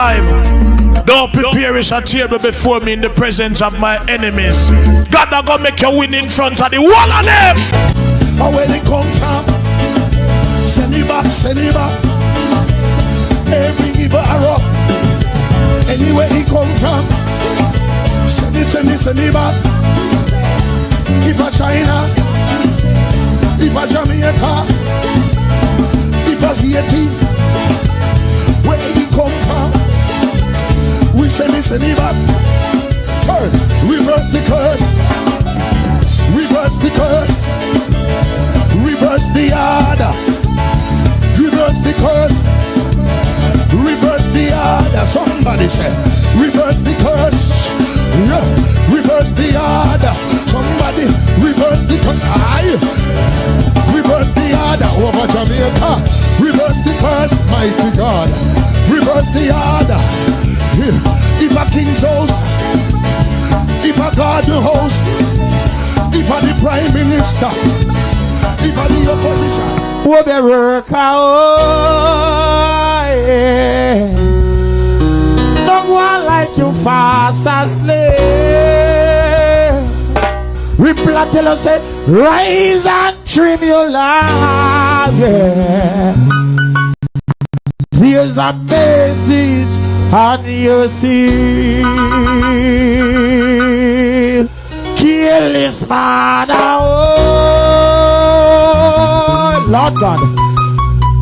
Don't prepare a table before me in the presence of my enemies. God not gonna make you win in front of the wall of them. But where they come from, send it back, send it back. Every evil arrow, anywhere he come from, send it back. If a China, if a Jamaica, if a Haiti, where he come from, we send it back. Turn, reverse the curse, reverse the curse, reverse the order, reverse the curse, reverse the order. Somebody say, reverse the curse, yeah. Reverse the order. Somebody reverse the curse. Reverse the order over Jamaica. Reverse the curse, mighty God. Reverse the order. If a king's house, if a garden house, if a the prime minister, if a the opposition, will be work out. No one like you fast asleep. We tell us say, rise and trim your life. Yeah. Here's a message on your seal. Kill this man out. Lord God.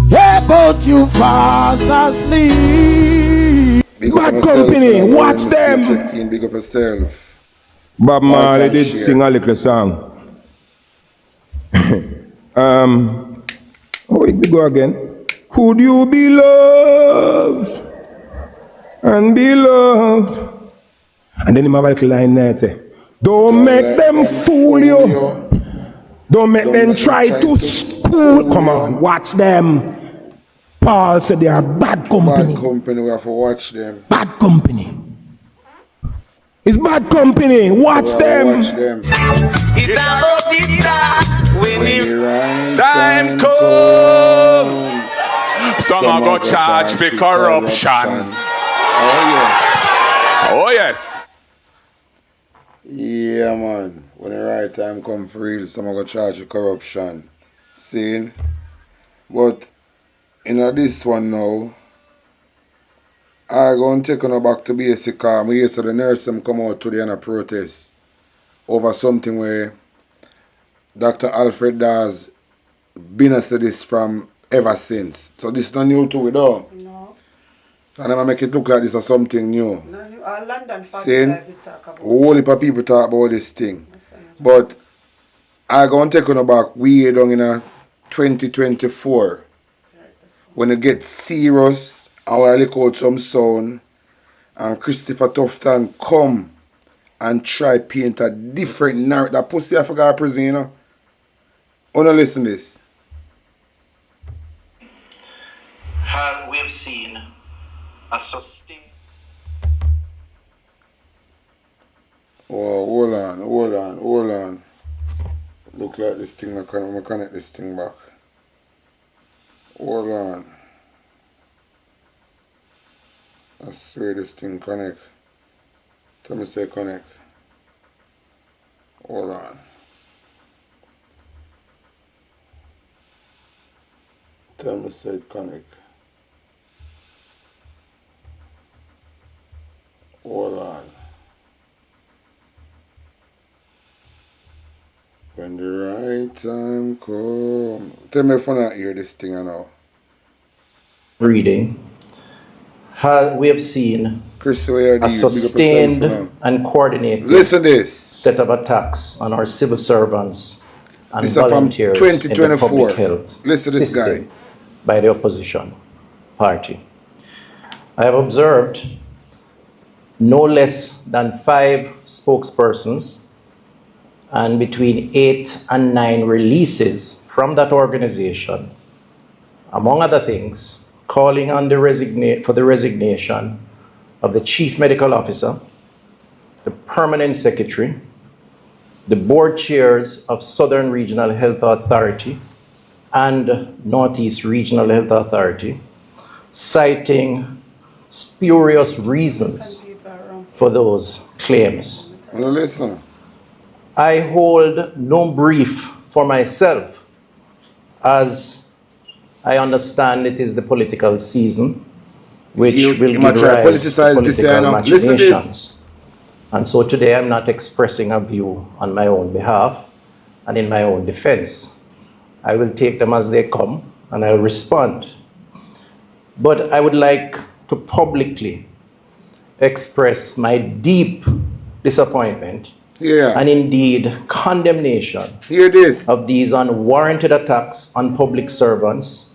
Hey, but you fast asleep. Bad company, watch them. Big up yourself. Bob Marley did sing a little song. Oh, it go again. Could you be loved and be loved? And then he have a little line there say, don't make them fool you. Don't make them try to school. Come on, watch them. Paul said they are bad company. Bad company, we have to watch them. Bad company. It's bad company. Watch them. Watch them. When the right time come, some are go charge for corruption. Oh yes. Yeah, man. When the right time come for real, some are go charge for corruption. See? But in this one now, I go and take on back to basic car. We used to the nurse them come out today and a protest over something where Dr. Alfred Dawes been as to this from ever since. So this is not new to it though. No. And I make it look like this is something new. No, London saying a whole heap of people talk about this thing. But I go and take on back way down in a 2024. When it gets serious, I will look out some sound and Christopher Tufton come and try paint a different narrative. That pussy I forgot prison, you know. Oh no, listen to this. We have seen a sustained. Oh, hold on. Look like this thing, I'm gonna connect this thing back. Hold on. I swear this thing connect. Tell me say connect. Hold on. Tell me say connect. Hold on. When the right time come. Tell me if I not hear this thing now. Reading. We have seen Chris, a sustained and coordinated listen this. set of attacks on our civil servants and this volunteers from in the public health listen to this system guy. by the opposition party. I have observed no less than 5 spokespersons and between 8 and 9 releases from that organization, among other things, calling on the resignation of the Chief Medical Officer, the Permanent Secretary, the Board Chairs of Southern Regional Health Authority and Northeast Regional Health Authority, citing spurious reasons for those claims. Listen. I hold no brief for myself, as I understand it is the political season, which will give rise to political machinations. And so today I'm not expressing a view on my own behalf and in my own defense. I will take them as they come and I'll respond. But I would like to publicly express my deep disappointment and indeed condemnation of these unwarranted attacks on public servants,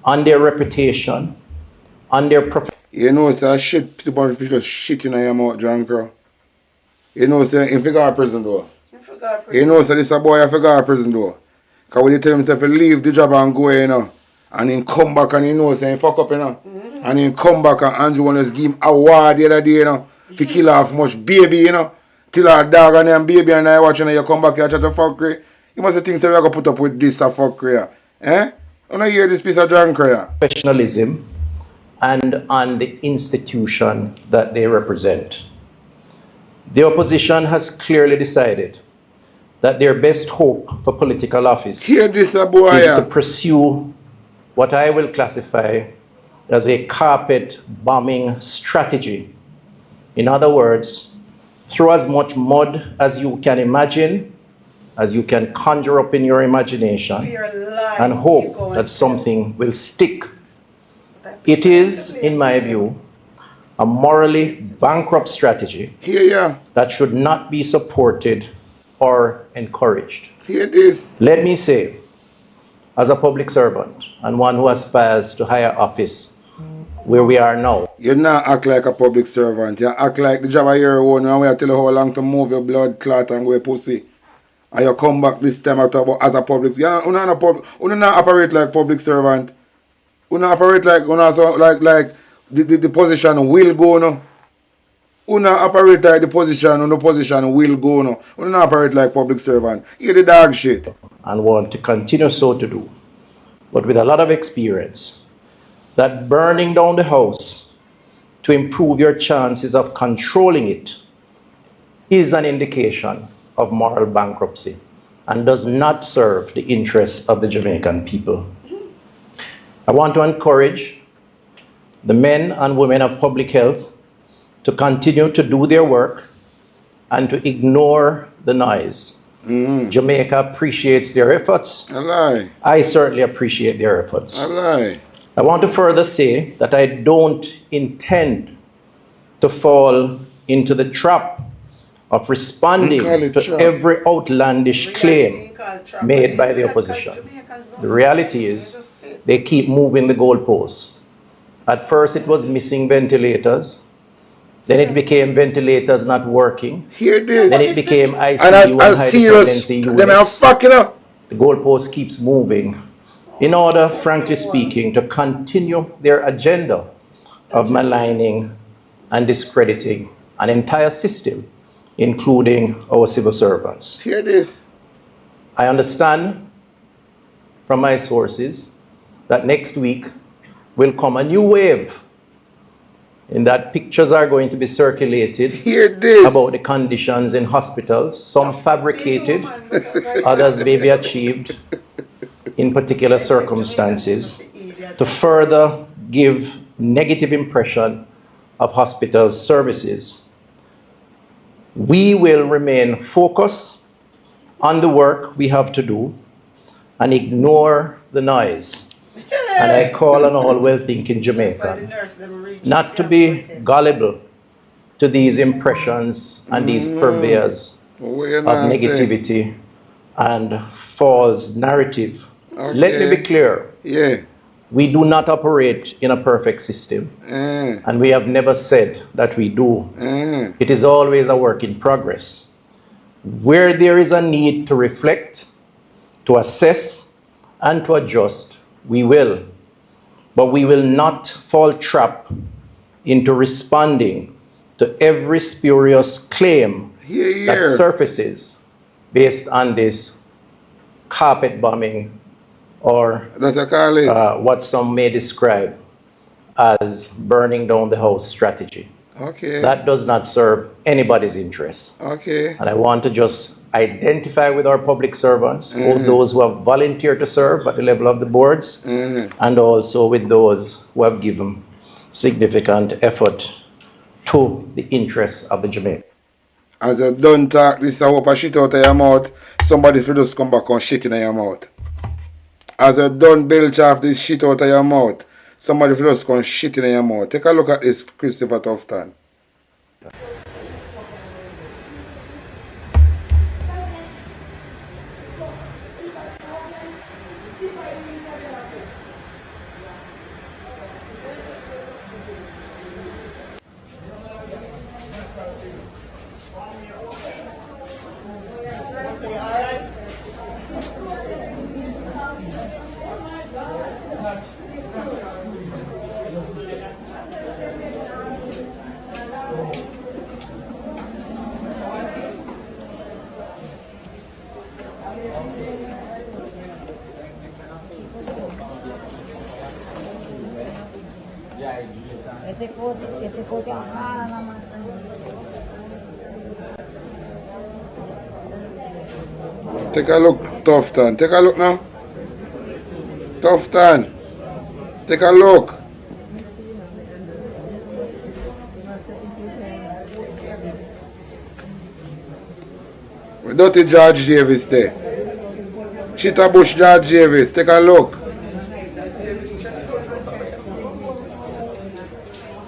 on their reputation, on their profession. You know, sir, shit in your mouth, John Crow. You know, sir, if you go to prison though. You know, sir, this a boy if you go to prison though. Because when you tell himself to leave the job and go, you know, and then come back and you know, sir, he fuck up, you know. And then come back and Andrew want to give him award the other day, you know, to kill off much baby, you know. Till our dog and them baby and I watching and you come back here and try to fuck you. You must think, sir, we're going to put up with this a fuck you. Eh? You don't hear this piece of John Crow. Professionalism and on the institution that they represent. The opposition has clearly decided that their best hope for political office is to pursue what I will classify as a carpet bombing strategy. In other words, throw as much mud as you can imagine, as you can conjure up in your imagination, and hope that something will stick. It is, in my view, a morally bankrupt strategy that should not be supported or encouraged. Let me say, as a public servant and one who aspires to higher office where we are now. You not act like a public servant. You act like the job of your own and we tell you how long to move your blood clot and go pussy. And you come back this time as a public. You not operate like public servant. You not operate like the position will go no. You not operate like the position will go no. You not operate like public servant. You're the dog shit. And want to continue so to do, but with a lot of experience, that burning down the house to improve your chances of controlling it is an indication of moral bankruptcy and does not serve the interests of the Jamaican people. I want to encourage the men and women of public health to continue to do their work and to ignore the noise. Jamaica appreciates their efforts. I certainly appreciate their efforts. I want to further say that I don't intend to fall into the trap of responding to every outlandish claim made by the opposition. The reality is they keep moving the goalposts. At first it was missing ventilators. Then it became ventilators not working. Then it became ICU and high dependency units. The goalpost keeps moving in order, frankly speaking, to continue their agenda of maligning and discrediting an entire system, including our civil servants. Hear this. I understand from my sources that next week will come a new wave in that pictures are going to be circulated about the conditions in hospitals, some fabricated, others may be achieved in particular circumstances, to further give negative impression of hospital services. We will remain focused on the work we have to do and ignore the noise. And I call on all well-thinking Jamaicans not to be gullible to these impressions and these purveyors of negativity and false narrative. Let me be clear. We do not operate in a perfect system. And we have never said that we do. It is always a work in progress. Where there is a need to reflect, to assess, and to adjust, we will. But we will not fall trap into responding to every spurious claim that surfaces based on this carpet bombing or what some may describe as burning down the house strategy. Okay. That does not serve anybody's interests. Okay. And I want to just identify with our public servants, both those who have volunteered to serve at the level of the boards, and also with those who have given significant effort to the interests of the Jamaica. As you done talk this, I hope I shit out of your mouth, somebody will just come back and shit in your mouth. As you done belch off this shit out of your mouth, somebody will just come shit in your mouth. Take a look at this, Christopher Tufton. Take a look, Tufton. Take a look now. Tufton. Take a look. We dirty George Davis there. Bush George Davis. Take a look.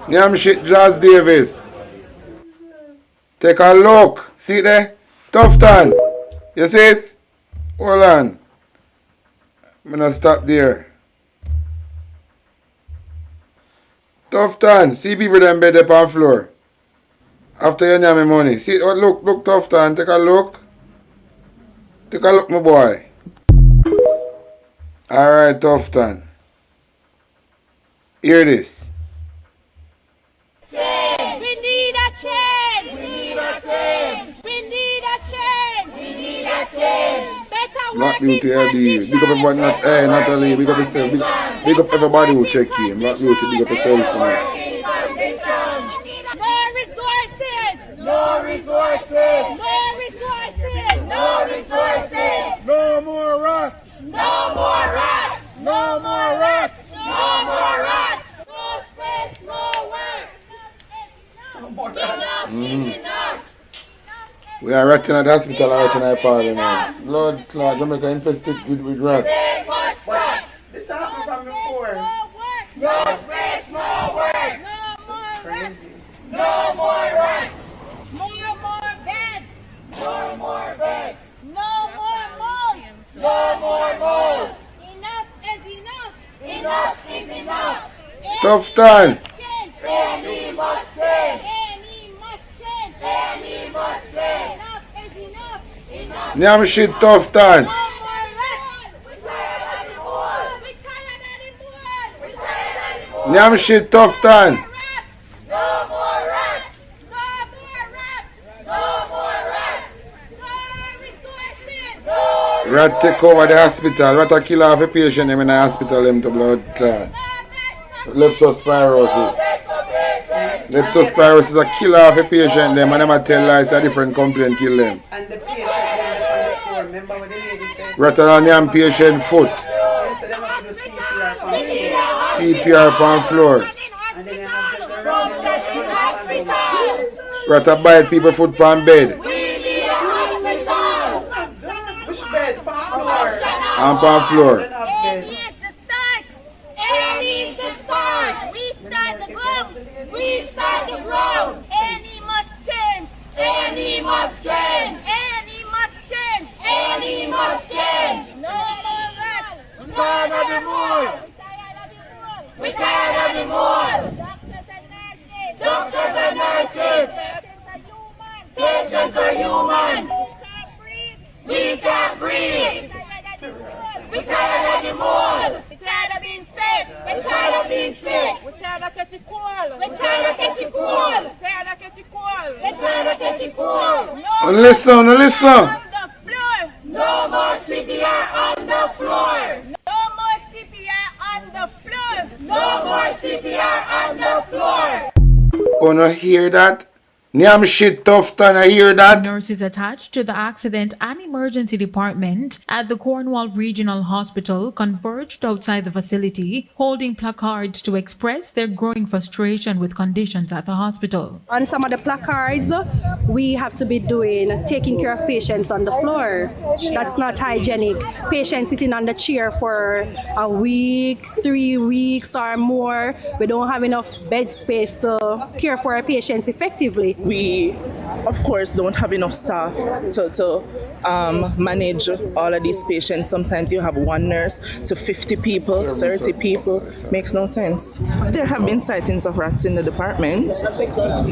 Yam shit George Davis. Take a look. See there? Tufton. You see it? Hold on. I'm gonna stop there. Tufton. See people them bed up on floor. After you name me money. See what look Tufton. Take a look. Take a look, my boy. Alright, Tufton. Hear this. We need a change. We need a change. We need a change. We need a change. Better Black working Beauty LD. Big up everybody, Natalie. Big up yourself. Big up everybody who check in. Black Beauty, big up yourself for me. No resources. No resources. No resources. No resources. No more rats. No more rats. No more rats. No more rats. No space, no work. Enough is enough. We are ratting at the hospital right in our parliament. Lord, Lord, Jamaica infested with rats. They must stop. This happened from before. No work. No space, no work. No more rats. No more rats. More beds. No more beds. No more mold. No more mold. Enough is enough. Enough is enough. Tufton. Change. Any must change. Any must change. Any must change. Enough is enough. Enough. Nyam shit Tufton. No more rats. We tired of the war. We tired of the world. We tired of the war. Nyam shit Tufton. Rats. No more rats. No more rats. No more rats. No resources. No Rat take over the hospital. Rat a kill off a patient in the hospital them to blood clot. Leptospirosis. Leptospirosis a kill off a patient them and them a tell lies a different complaint kill them. And the patient them on the floor. Remember what the lady said? Rat on the patient foot. They said they have to do CPR on the floor. CPR on floor. And then you have to go around. Rat a bite people foot on bed. We need a hospital. Which bed? Floor. And on floor. Then have bed. It needs to start. We start the ground. We start the ground. Any must change. Any must change. Any must change. Any must change. No more rats. We tired of the mall. We tired of the mall. Doctors and nurses. Doctors and nurses. Patients are humans. We can't breathe. We tired of the mall. We tired of being sick. We tired of being sick. We tired of catching cold. We tired of catching cold. We tired of catching cold. We tired of catching cold. And listen, listen. On the floor. No more CPR on the floor. No more CPR on the floor. No more CPR Wanna hear that? Nyam shit tough time, I hear that. Nurses attached to the accident and emergency department at the Cornwall Regional Hospital converged outside the facility, holding placards to express their growing frustration with conditions at the hospital. On some of the placards, we have to be taking care of patients on the floor. That's not hygienic. Patients sitting on the chair for a week, 3 weeks or more. We don't have enough bed space to care for our patients effectively. We, of course, don't have enough staff to manage all of these patients. Sometimes you have one nurse to 50 people, 30 people. Makes no sense. There have been sightings of rats in the department.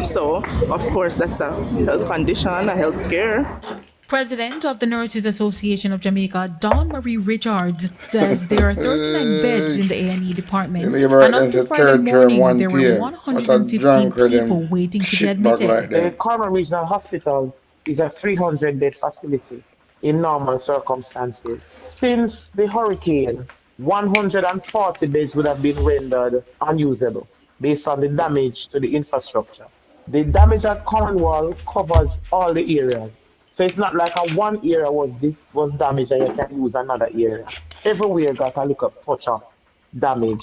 So, of course, that's a health condition, a health scare. President of the Nurses Association of Jamaica, Dawn Marie Richards, says there are 39 beds in the A&E department, and up to Friday morning there were 115 people waiting to be admitted. The Cornwall Regional Hospital is a 300-bed facility in normal circumstances. Since the hurricane, 140 beds would have been rendered unusable based on the damage to the infrastructure. The damage at Cornwall covers all the areas. So it's not like a one area was damaged and you can use another area. Everywhere got a little touch of damage.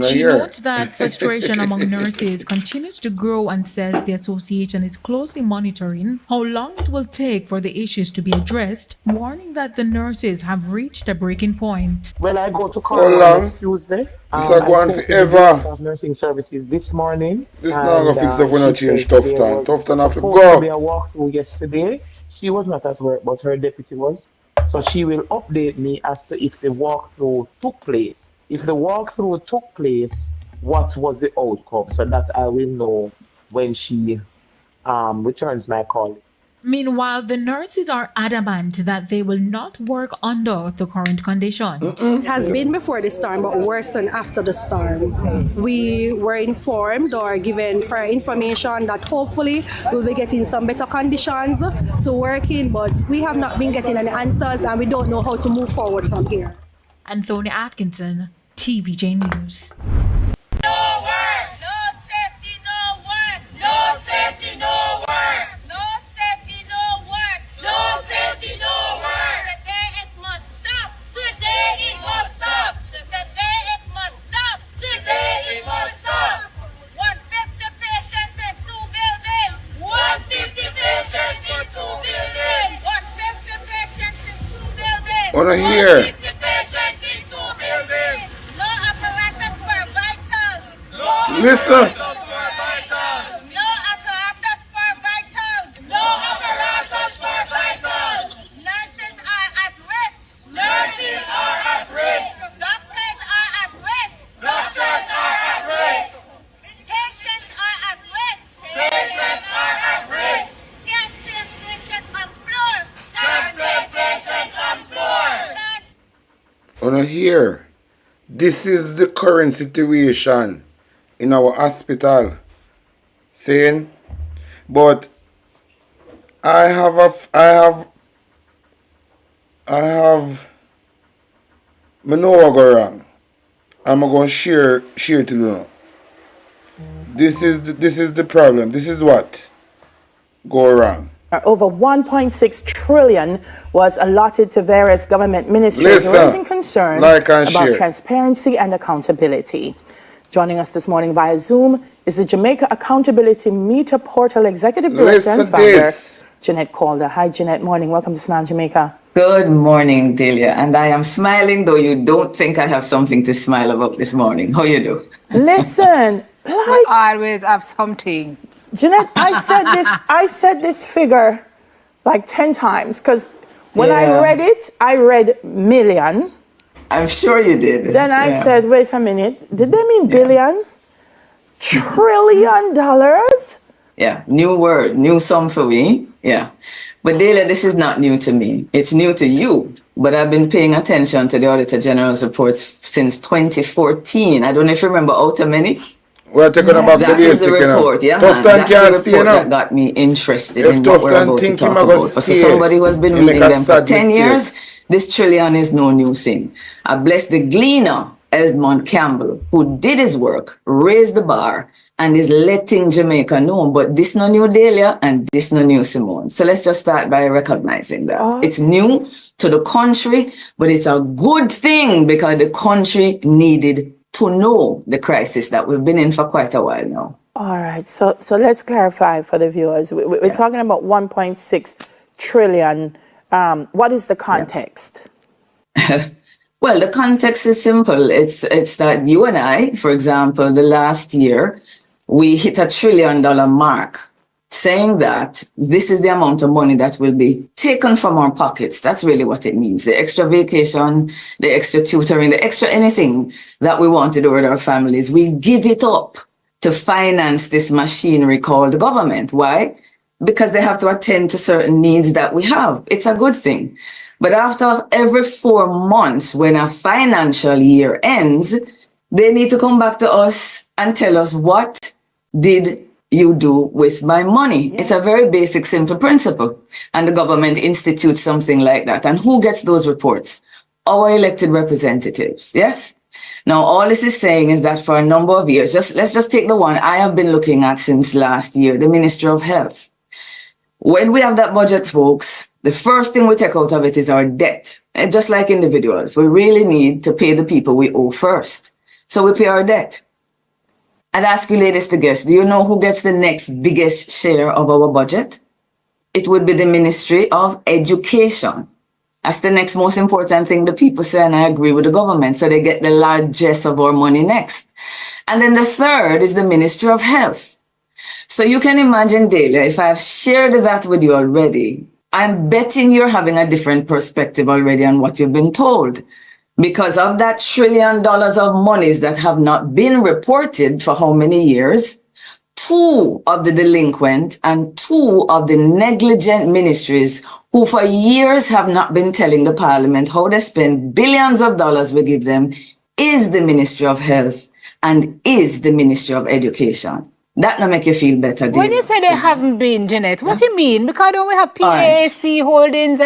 She notes that frustration among nurses continues to grow and says the association is closely monitoring how long it will take for the issues to be addressed, warning that the nurses have reached a breaking point. When I go to Cornwall on Tuesday, I spoke to the Director of Nursing Services this morning. This now going to fix up when I change tough time. Tough time have to go. There was a walkthrough yesterday. She was not at work, but her deputy was. So she will update me as to if the walkthrough took place. If the walkthrough took place, what was the outcome? So that I will know when she returns my call. Meanwhile, the nurses are adamant that they will not work under the current conditions. It has been before the storm, but worsened after the storm. We were informed or given prior information that hopefully we'll be getting some better conditions to work in, but we have not been getting any answers and we don't know how to move forward from here. Anthony Atkinson, TVJ News. No work! No safety, no work! No safety, no work! No safety, no work! No safety, no work! Today it must stop! Today it must stop! Today it must stop! Today it must stop! 150 patients in 2 buildings! 150 patients in 2 buildings! 150 patients in 2 buildings! Wanna hear? 150 patients in 2 buildings! No apparatus for vitals! No Listen. apparatus for vitals! No apparatus for vitals! No apparatus for vitals! Nurses are at risk! Nurses are at risk! Doctors are at risk! Doctors are at risk! Patients are at risk! Patients are at risk! Can't save patients on floor! Can't save patients on floor! Wanna hear? This is the current situation in our hospital. Saying, but I have me know what go wrong. I'm going to share to you now. This is the problem. This is what go wrong. Over 1.6 trillion was allotted to various government ministries, raising concerns about transparency and accountability. Joining us this morning via Zoom is the Jamaica Accountability Meter Portal Executive Director and founder, Jeanette Calder. Hi, Jeanette. Morning. Welcome to Smile Jamaica. Good morning, Delia. And I am smiling, though you don't think I have something to smile about this morning. How you do? Listen, we always have something. Jeanette, I said this figure like 10 times because when I read it, I read million. I'm sure you did. Then I said, wait a minute, did they mean billion? $1 trillion? Yeah, new word, new sum for me. Yeah. But Delia, this is not new to me. It's new to you. But I've been paying attention to the Auditor General's reports since 2014. I don't know if you remember out of many. We're taking about the is the report, man. That's the report that got me interested in what we're about to talk about. For somebody who has been reading them for 10 years, this trillion is no new thing. I bless the gleaner Edmund Campbell, who did his work, raised the bar, and is letting Jamaica know. But this no new Delia and this no new Simone. So let's just start by recognizing that. It's new to the country, but it's a good thing because the country needed to know the crisis that we've been in for quite a while now. All right, so let's clarify for the viewers. We're talking about 1.6 trillion. What is the context? Well, the context is simple. It's that you and I, for example, the last year, we hit $1 trillion mark, saying that this is the amount of money that will be taken from our pockets. That's really what it means. The extra vacation, the extra tutoring, the extra anything that we want to do with our families, we give it up to finance this machinery called government. Why? Because they have to attend to certain needs that we have. It's a good thing. But after every 4 months, when a financial year ends, they need to come back to us and tell us, what did you do with my money? It's a very basic, simple principle. And the government institutes something like that. And who gets those reports? Our elected representatives, yes? Now, all this is saying is that for a number of years, let's just take the one I have been looking at since last year, the Ministry of Health. When we have that budget, folks, the first thing we take out of it is our debt. And just like individuals, we really need to pay the people we owe first. So we pay our debt. I'd ask you ladies to guess, do you know who gets the next biggest share of our budget? It would be the Ministry of Education. That's the next most important thing the people say, and I agree with the government. So they get the largest of our money next. And then the third is the Ministry of Health. So you can imagine, Delia, if I've shared that with you already, I'm betting you're having a different perspective already on what you've been told. Because of that $1 trillion of monies that have not been reported for how many years, 2 of the delinquent and 2 of the negligent ministries who for years have not been telling the parliament how they spend billions of dollars we give them is the Ministry of Health and is the Ministry of Education. That not make you feel better, When you say they haven't been, Jeanette, what do you mean? Because don't we have PAC holdings?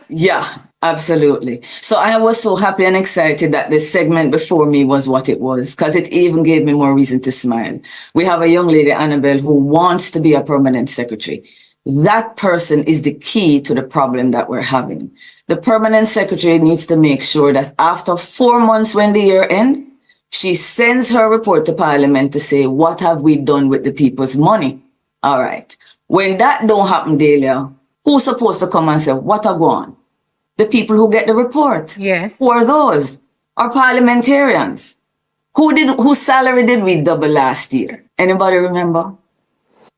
Yeah, absolutely. So I was so happy and excited that the segment before me was what it was, because it even gave me more reason to smile. We have a young lady, Annabelle, who wants to be a permanent secretary. That person is the key to the problem that we're having. The permanent secretary needs to make sure that after 4 months when the year ends, she sends her report to Parliament to say, what have we done with the people's money? All right. When that don't happen, Delia, who's supposed to come and say, what are going? The people who get the report. Yes. Who are those? Our parliamentarians. Whose salary did we double last year? Anybody remember?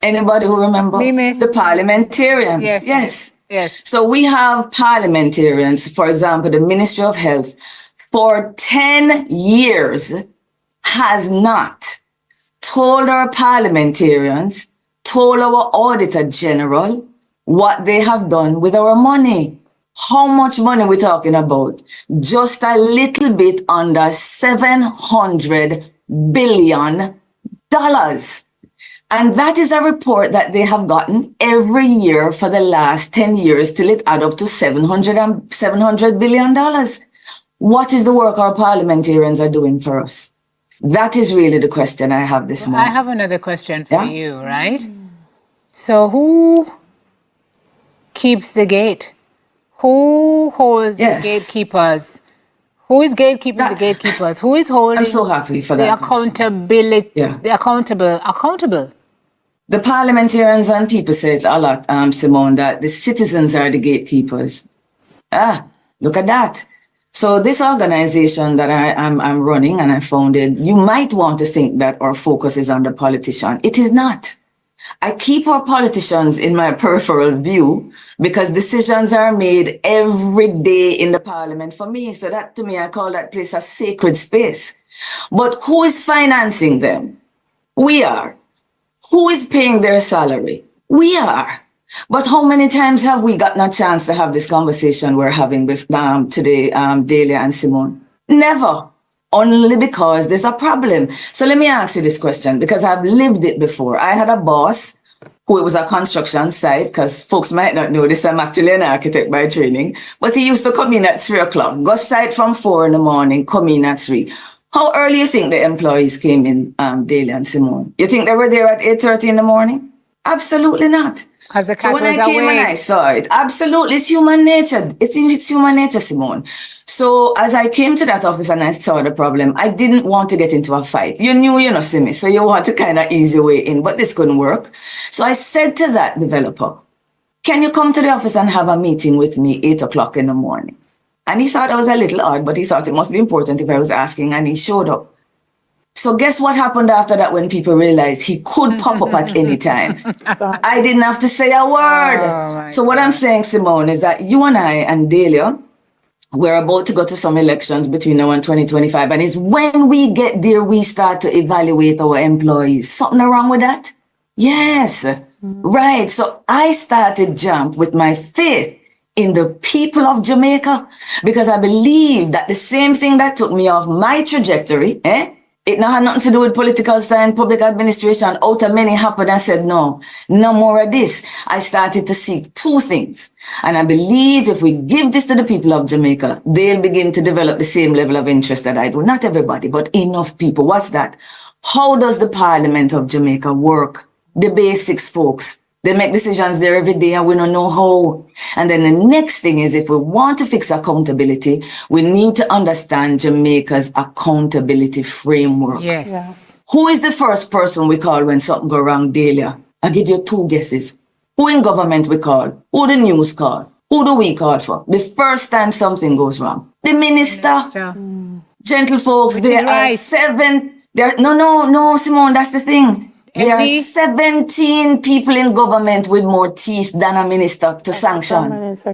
Anybody who remember? The parliamentarians. Yes. So we have parliamentarians, for example, the Ministry of Health, for 10 years has not told our parliamentarians, told our Auditor General what they have done with our money. How much money we're talking about? Just a little bit under $700 billion. And that is a report that they have gotten every year for the last 10 years till it add up to $700 billion. What is the work our parliamentarians are doing for us? That is really the question I have this morning. I have another question for you, right? So who keeps the gate? Who holds the gatekeepers? Who is gatekeeping the gatekeepers? Who is holding I'm so happy for the that accountability? The accountable. The parliamentarians and people say it a lot, Simone, that the citizens are the gatekeepers. Look at that. So this organization that I'm running and I founded, you might want to think that our focus is on the politician. It is not. I keep our politicians in my peripheral view because decisions are made every day in the parliament for me. So that to me, I call that place a sacred space. But who is financing them? We are. Who is paying their salary? We are. But how many times have we gotten a chance to have this conversation we're having with today, Delia and Simone? Never. Only because there's a problem. So let me ask you this question, because I've lived it before. I had a boss who it was a construction site, because folks might not know this, I'm actually an architect by training, but he used to come in at 3 o'clock, go site from 4 in the morning, come in at 3. How early you think the employees came in, Daly and Simone? You think they were there at 8:30 in the morning? Absolutely not. So when I came and I saw it, absolutely, it's human nature. It's human nature, Simone. So as I came to that office and I saw the problem, I didn't want to get into a fight. You knew, see me, so you want to kind of ease your way in, but this couldn't work. So I said to that developer, can you come to the office and have a meeting with me 8 o'clock in the morning? And he thought that was a little odd, but he thought it must be important if I was asking, and he showed up. So guess what happened after that when people realized he could pop up at any time? I didn't have to say a word. So what I'm saying, Simone, is that you and I and Delia, we're about to go to some elections between now and 2025. And it's when we get there, we start to evaluate our employees. Something wrong with that? Yes. Right. So I started JAMP with my faith in the people of Jamaica, because I believe that the same thing that took me off my trajectory, it now had nothing to do with political science, public administration. Out of many happened, I said, no more of this. I started to seek two things. And I believe if we give this to the people of Jamaica, they'll begin to develop the same level of interest that I do. Not everybody, but enough people. What's that? How does the Parliament of Jamaica work? The basics, folks. They make decisions there every day and we don't know how. And then the next thing is, if we want to fix accountability, we need to understand Jamaica's accountability framework. Yes. Who is the first person we call when something go wrong, Delia? I'll give you two guesses. Who in government we call? Who the news call? Who do we call for? The first time something goes wrong. The minister. Gentle folks, there are no, Simone, that's the thing. There are 17 people in government with more teeth than a minister to sanction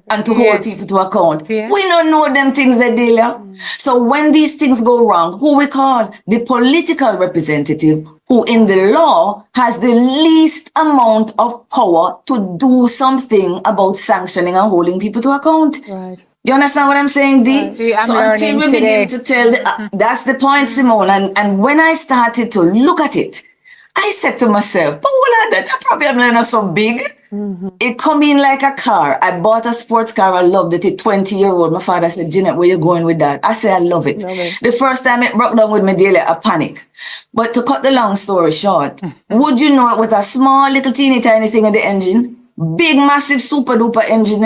and to hold people to account. We don't know them things, Delia. So when these things go wrong, who we call? The political representative, who in the law has the least amount of power to do something about sanctioning and holding people to account. Right. You understand what I'm saying, Dee? See, I'm so learning until we today. begin to tell, that's the point, Simone. And when I started to look at it, I said to myself, but what are that problem is not so big. It come in like a car. I bought a sports car. I loved it. It's 20-year-old. My father said, Jeanette, where you going with that? I said, I love it. The first time it broke down with me daily, I panic. But to cut the long story short, would you know it was a small little teeny tiny thing in the engine? Big, massive, super duper engine,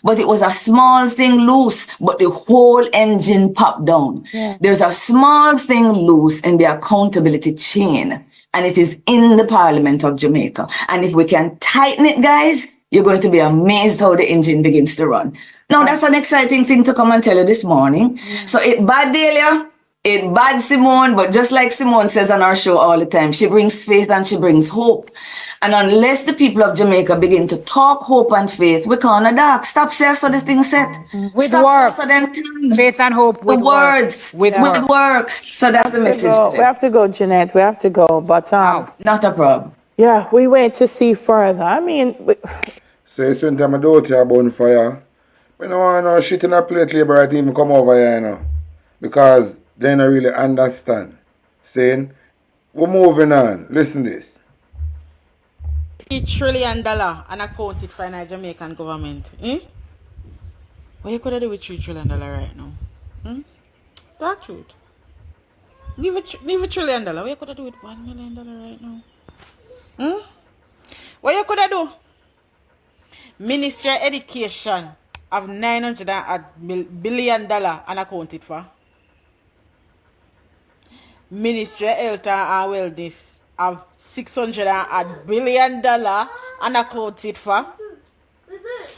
but it was a small thing loose, but the whole engine popped down. There's a small thing loose in the accountability chain. And it is in the Parliament of Jamaica. And if we can tighten it, guys, you're going to be amazed how the engine begins to run. Now, that's an exciting thing to come and tell you this morning. So it bad, Delia, it bad, Simone, but just like Simone says on our show all the time, she brings faith and she brings hope. And unless the people of Jamaica begin to talk hope and faith, we can't dark. Stop saying so this thing set. With Stop works. So them faith and hope with words. With works. So that's the message. We have to go, Jeanette. We have to go. But not a problem. Yeah, we wait to see further. I mean, so sometimes I don't hear bonfire. I don't want no shit in a plate labor to even come over here, because they don't really understand. Saying, we're moving on. Listen this. $3 trillion unaccounted for in the Jamaican government. What you could do with $3 trillion right now? Talk truth. Give a $1 trillion. What you could do with $1 million right now? What you could do? Ministry of Education have $900 billion unaccounted for. Ministry of Health and Wellness have $600 billion unaccounted for.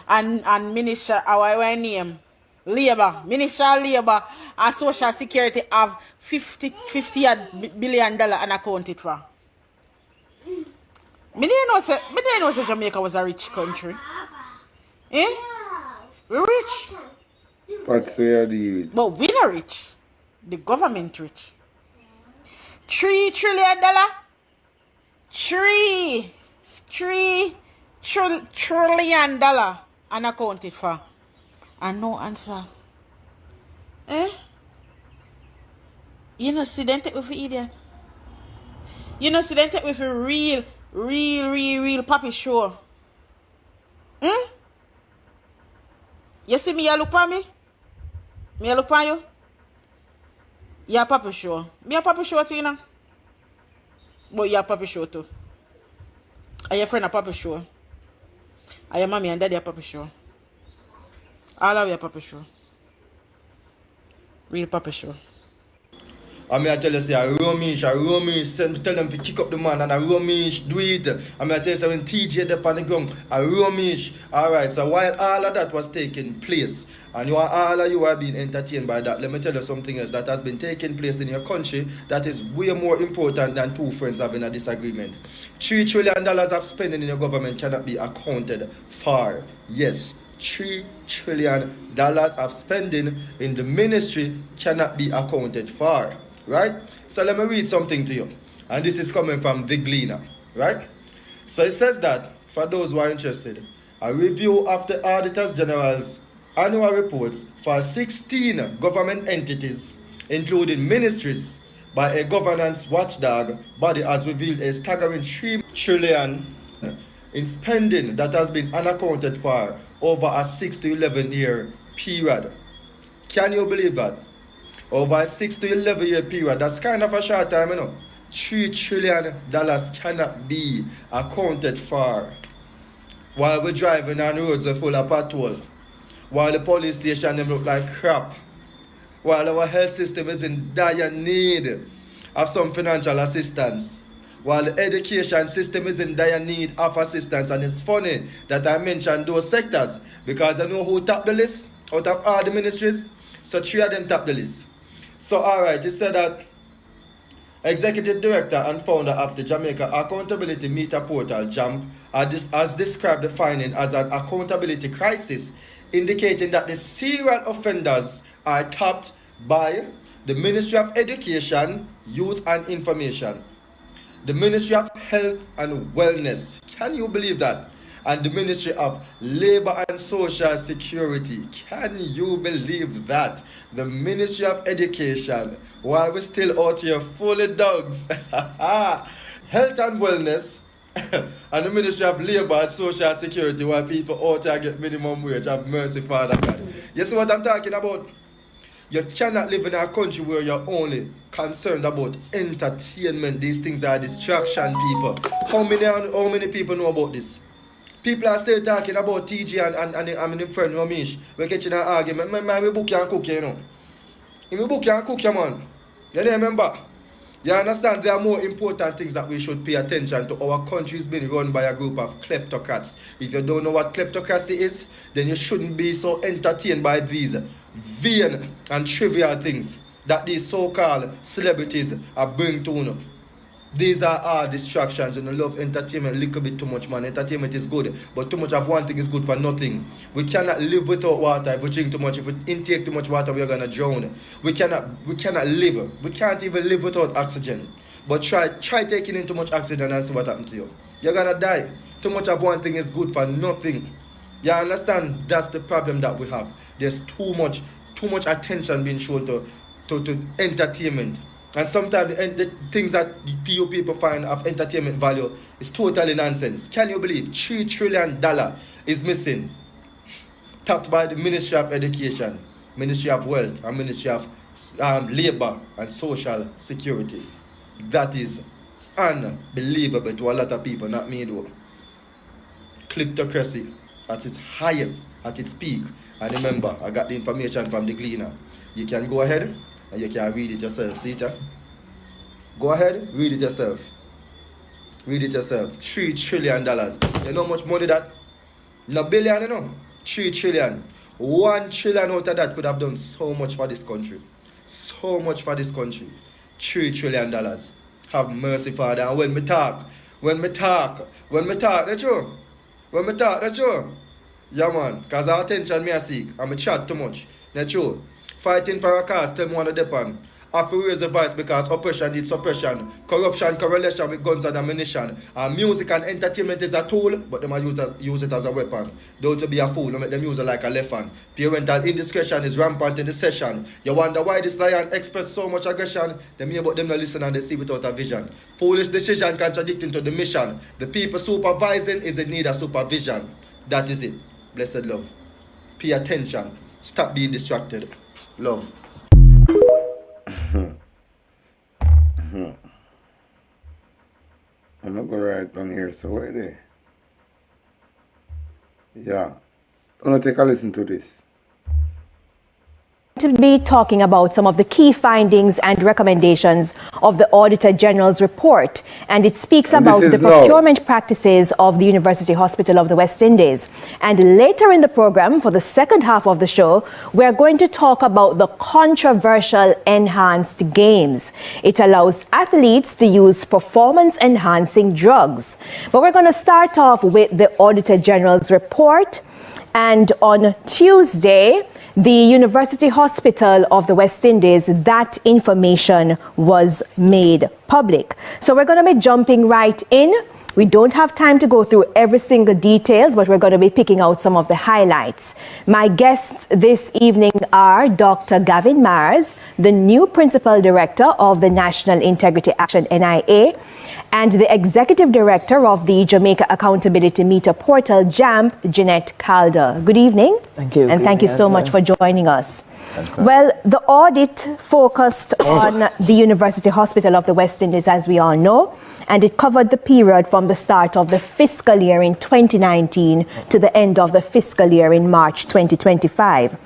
And Minister, our name, Labor, Minister of Labor and Social Security have $50 billion unaccounted for. Me didn't know Jamaica was a rich country. We're rich. What's your deal? But we're not rich. The government rich. $3 trillion. $3 trillion unaccounted for. And no answer. You know, see them take with idiot. You know, see them take with real Real papi show. You see me, you look at me? Me look at you? You papi show. Me a papi show too, you know? But you papi show too. Are your friend a papi show? Are your mommy and daddy a papi show? All of you a papi show. Real papi show. I mean, I tell you, say, tell them to kick up the man, and I Romish, do it. I mean, I tell you, say, when TJ up on the ground, I Romish. Alright, so while all of that was taking place, and all of you are being entertained by that, let me tell you something else that has been taking place in your country that is way more important than two friends having a disagreement. $3 trillion of spending in your government cannot be accounted for. Yes, $3 trillion of spending in the ministry cannot be accounted for. Right? So let me read something to you. And this is coming from The Gleaner. Right? So it says that, for those who are interested, a review of the Auditors General's annual reports for 16 government entities, including ministries, by a governance watchdog body has revealed a staggering $3 trillion in spending that has been unaccounted for over a 6 to 11 year period. Can you believe that? Over a 6 to 11 year period, that's kind of a short time, you know. $3 trillion cannot be accounted for. While we're driving on roads are full of patrol. While the police station them look like crap. While our health system is in dire need of some financial assistance. While the education system is in dire need of assistance. And it's funny that I mentioned those sectors because I know who topped the list out of all the ministries. So 3 of them topped the list. So alright, he said that Executive Director and founder of the Jamaica Accountability Meter Portal, JAMP, has described the finding as an accountability crisis, indicating that the serial offenders are topped by the Ministry of Education, Youth and Information, the Ministry of Health and Wellness. Can you believe that? And the Ministry of Labor and Social Security. Can you believe that? The Ministry of Education, while we're still out here full of dogs. Health and Wellness, and the Ministry of Labor and Social Security, while people out here get minimum wage. Have mercy, Father God. You see what I'm talking about? You cannot live in a country where you're only concerned about entertainment. These things are distraction, people. How many people know about this? People are still talking about TG and my friend Ramesh. We're catching an argument. We book you and cook, you know. We book you and cook, you, man. You remember? You understand? There are more important things that we should pay attention to. Our country is being run by a group of kleptocrats. If you don't know what kleptocracy is, then you shouldn't be so entertained by these vain and trivial things that these so-called celebrities are bringing to you. These are all distractions, and I love entertainment a little bit too much, man. Entertainment is good, but too much of one thing is good for nothing. We cannot live without water. If we drink too much, if we intake too much water, we are gonna drown. We cannot live. We can't even live without oxygen. But try taking in too much oxygen and see what happens to you. You're gonna die. Too much of one thing is good for nothing. You understand? That's the problem that we have. There's too much attention being shown to entertainment. And sometimes the things that people find of entertainment value is totally nonsense. Can you believe $3 trillion is missing? Tapped by the Ministry of Education, Ministry of Wealth, and Ministry of Labor and Social Security. That is unbelievable to a lot of people, not me though. Kleptocracy at its highest, at its peak. And remember, I got the information from the Gleaner. You can go ahead and you can read it yourself. See it? Go ahead, read it yourself. Read it yourself. $3 trillion. You know how much money that? No billion, you know? 3 trillion. 1 trillion out of that could have done so much for this country. So much for this country. $3 trillion. Have mercy, Father. And when me talk, that's true. When me talk, that's true. Yeah, man. Because our attention me I seek. And me chat too much. That's true. Fighting for a cause, tell me one of the depend. have to raise the voice because oppression needs suppression. Corruption, correlation with guns and ammunition. Music and entertainment is a tool, but they might use it as a weapon. Don't be a fool, don't make them use it like a left hand. Parental indiscretion is rampant in the session. You wonder why this lion express so much aggression. Them hear about them not listen and they see without a vision. Foolish decision contradicting to the mission. The people supervising is in need of supervision. That is it. Blessed love. Pay attention. Stop being distracted. Love. I'm not going right down here, so where are they? Yeah. I'm going to take a listen to this. To be talking about some of the key findings and recommendations of the Auditor General's report, and it speaks about the procurement practices of the University Hospital of the West Indies. And later in the program, for the second half of the show, we're going to talk about the controversial enhanced games. It allows athletes to use performance-enhancing drugs. But we're going to start off with the Auditor General's report. And on Tuesday, the University Hospital of the West Indies, that information was made public. So we're going to be jumping right in. We don't have time to go through every single details, but we're going to be picking out some of the highlights. My guests this evening are Dr. Gavin Mars, the new Principal Director of the National Integrity Action NIA, and the Executive Director of the Jamaica Accountability Meter Portal, JAMP, Jeanette Calder. Good evening. Thank you. And thank you so much for joining us. Well, the audit focused on the University Hospital of the West Indies, as we all know, and it covered the period from the start of the fiscal year in 2019 to the end of the fiscal year in March 2025.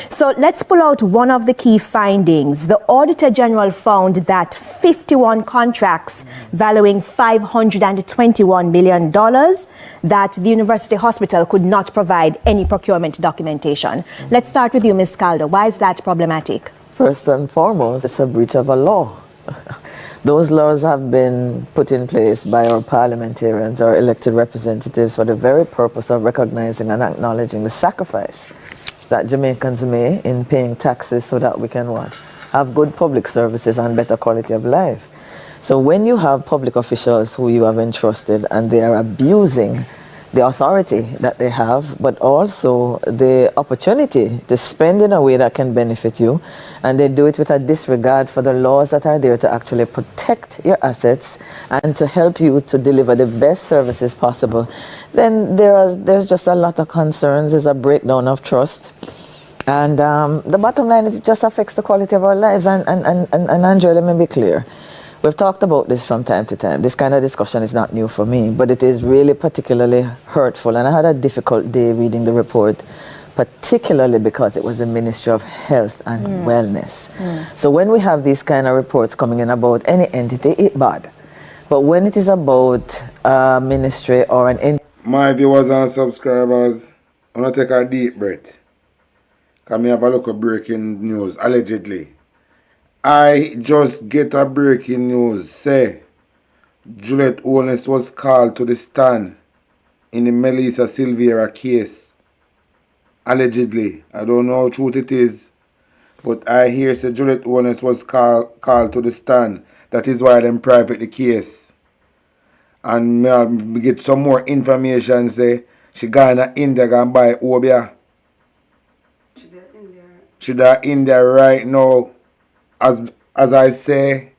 So let's pull out one of the key findings. The Auditor General found that 51 contracts valuing $521 million that the University Hospital could not provide any procurement documentation. Let's start with you, Ms. Calder. Why is that problematic? First and foremost, it's a breach of a law. Those laws have been put in place by our parliamentarians, our elected representatives, for the very purpose of recognizing and acknowledging the sacrifice that Jamaicans make in paying taxes so that we can what? Have good public services and better quality of life. So when you have public officials who you have entrusted and they are abusing the authority that they have, but also the opportunity to spend in a way that can benefit you, and they do it with a disregard for the laws that are there to actually protect your assets and to help you to deliver the best services possible, then there's just a lot of concerns. There's a breakdown of trust. And the bottom line is it just affects the quality of our lives. And Andrea, let me be clear. We've talked about this from time to time. This kind of discussion is not new for me, but it is really particularly hurtful. And I had a difficult day reading the report, particularly because it was the Ministry of Health and Wellness. So when we have these kind of reports coming in about any entity, it's bad. But when it is about a ministry or an entity... My viewers and subscribers, I'm going to take a deep breath. Because I have a look at breaking news, allegedly. I just get a breaking news. Say, Juliet Owens was called to the stand in the Melissa Silvera case. Allegedly. I don't know how true it is. But I hear say Juliet Owens was called to the stand. That is why them private the case. And me get some more information say she gone to India and buy Obia. She there in India right now. As I say,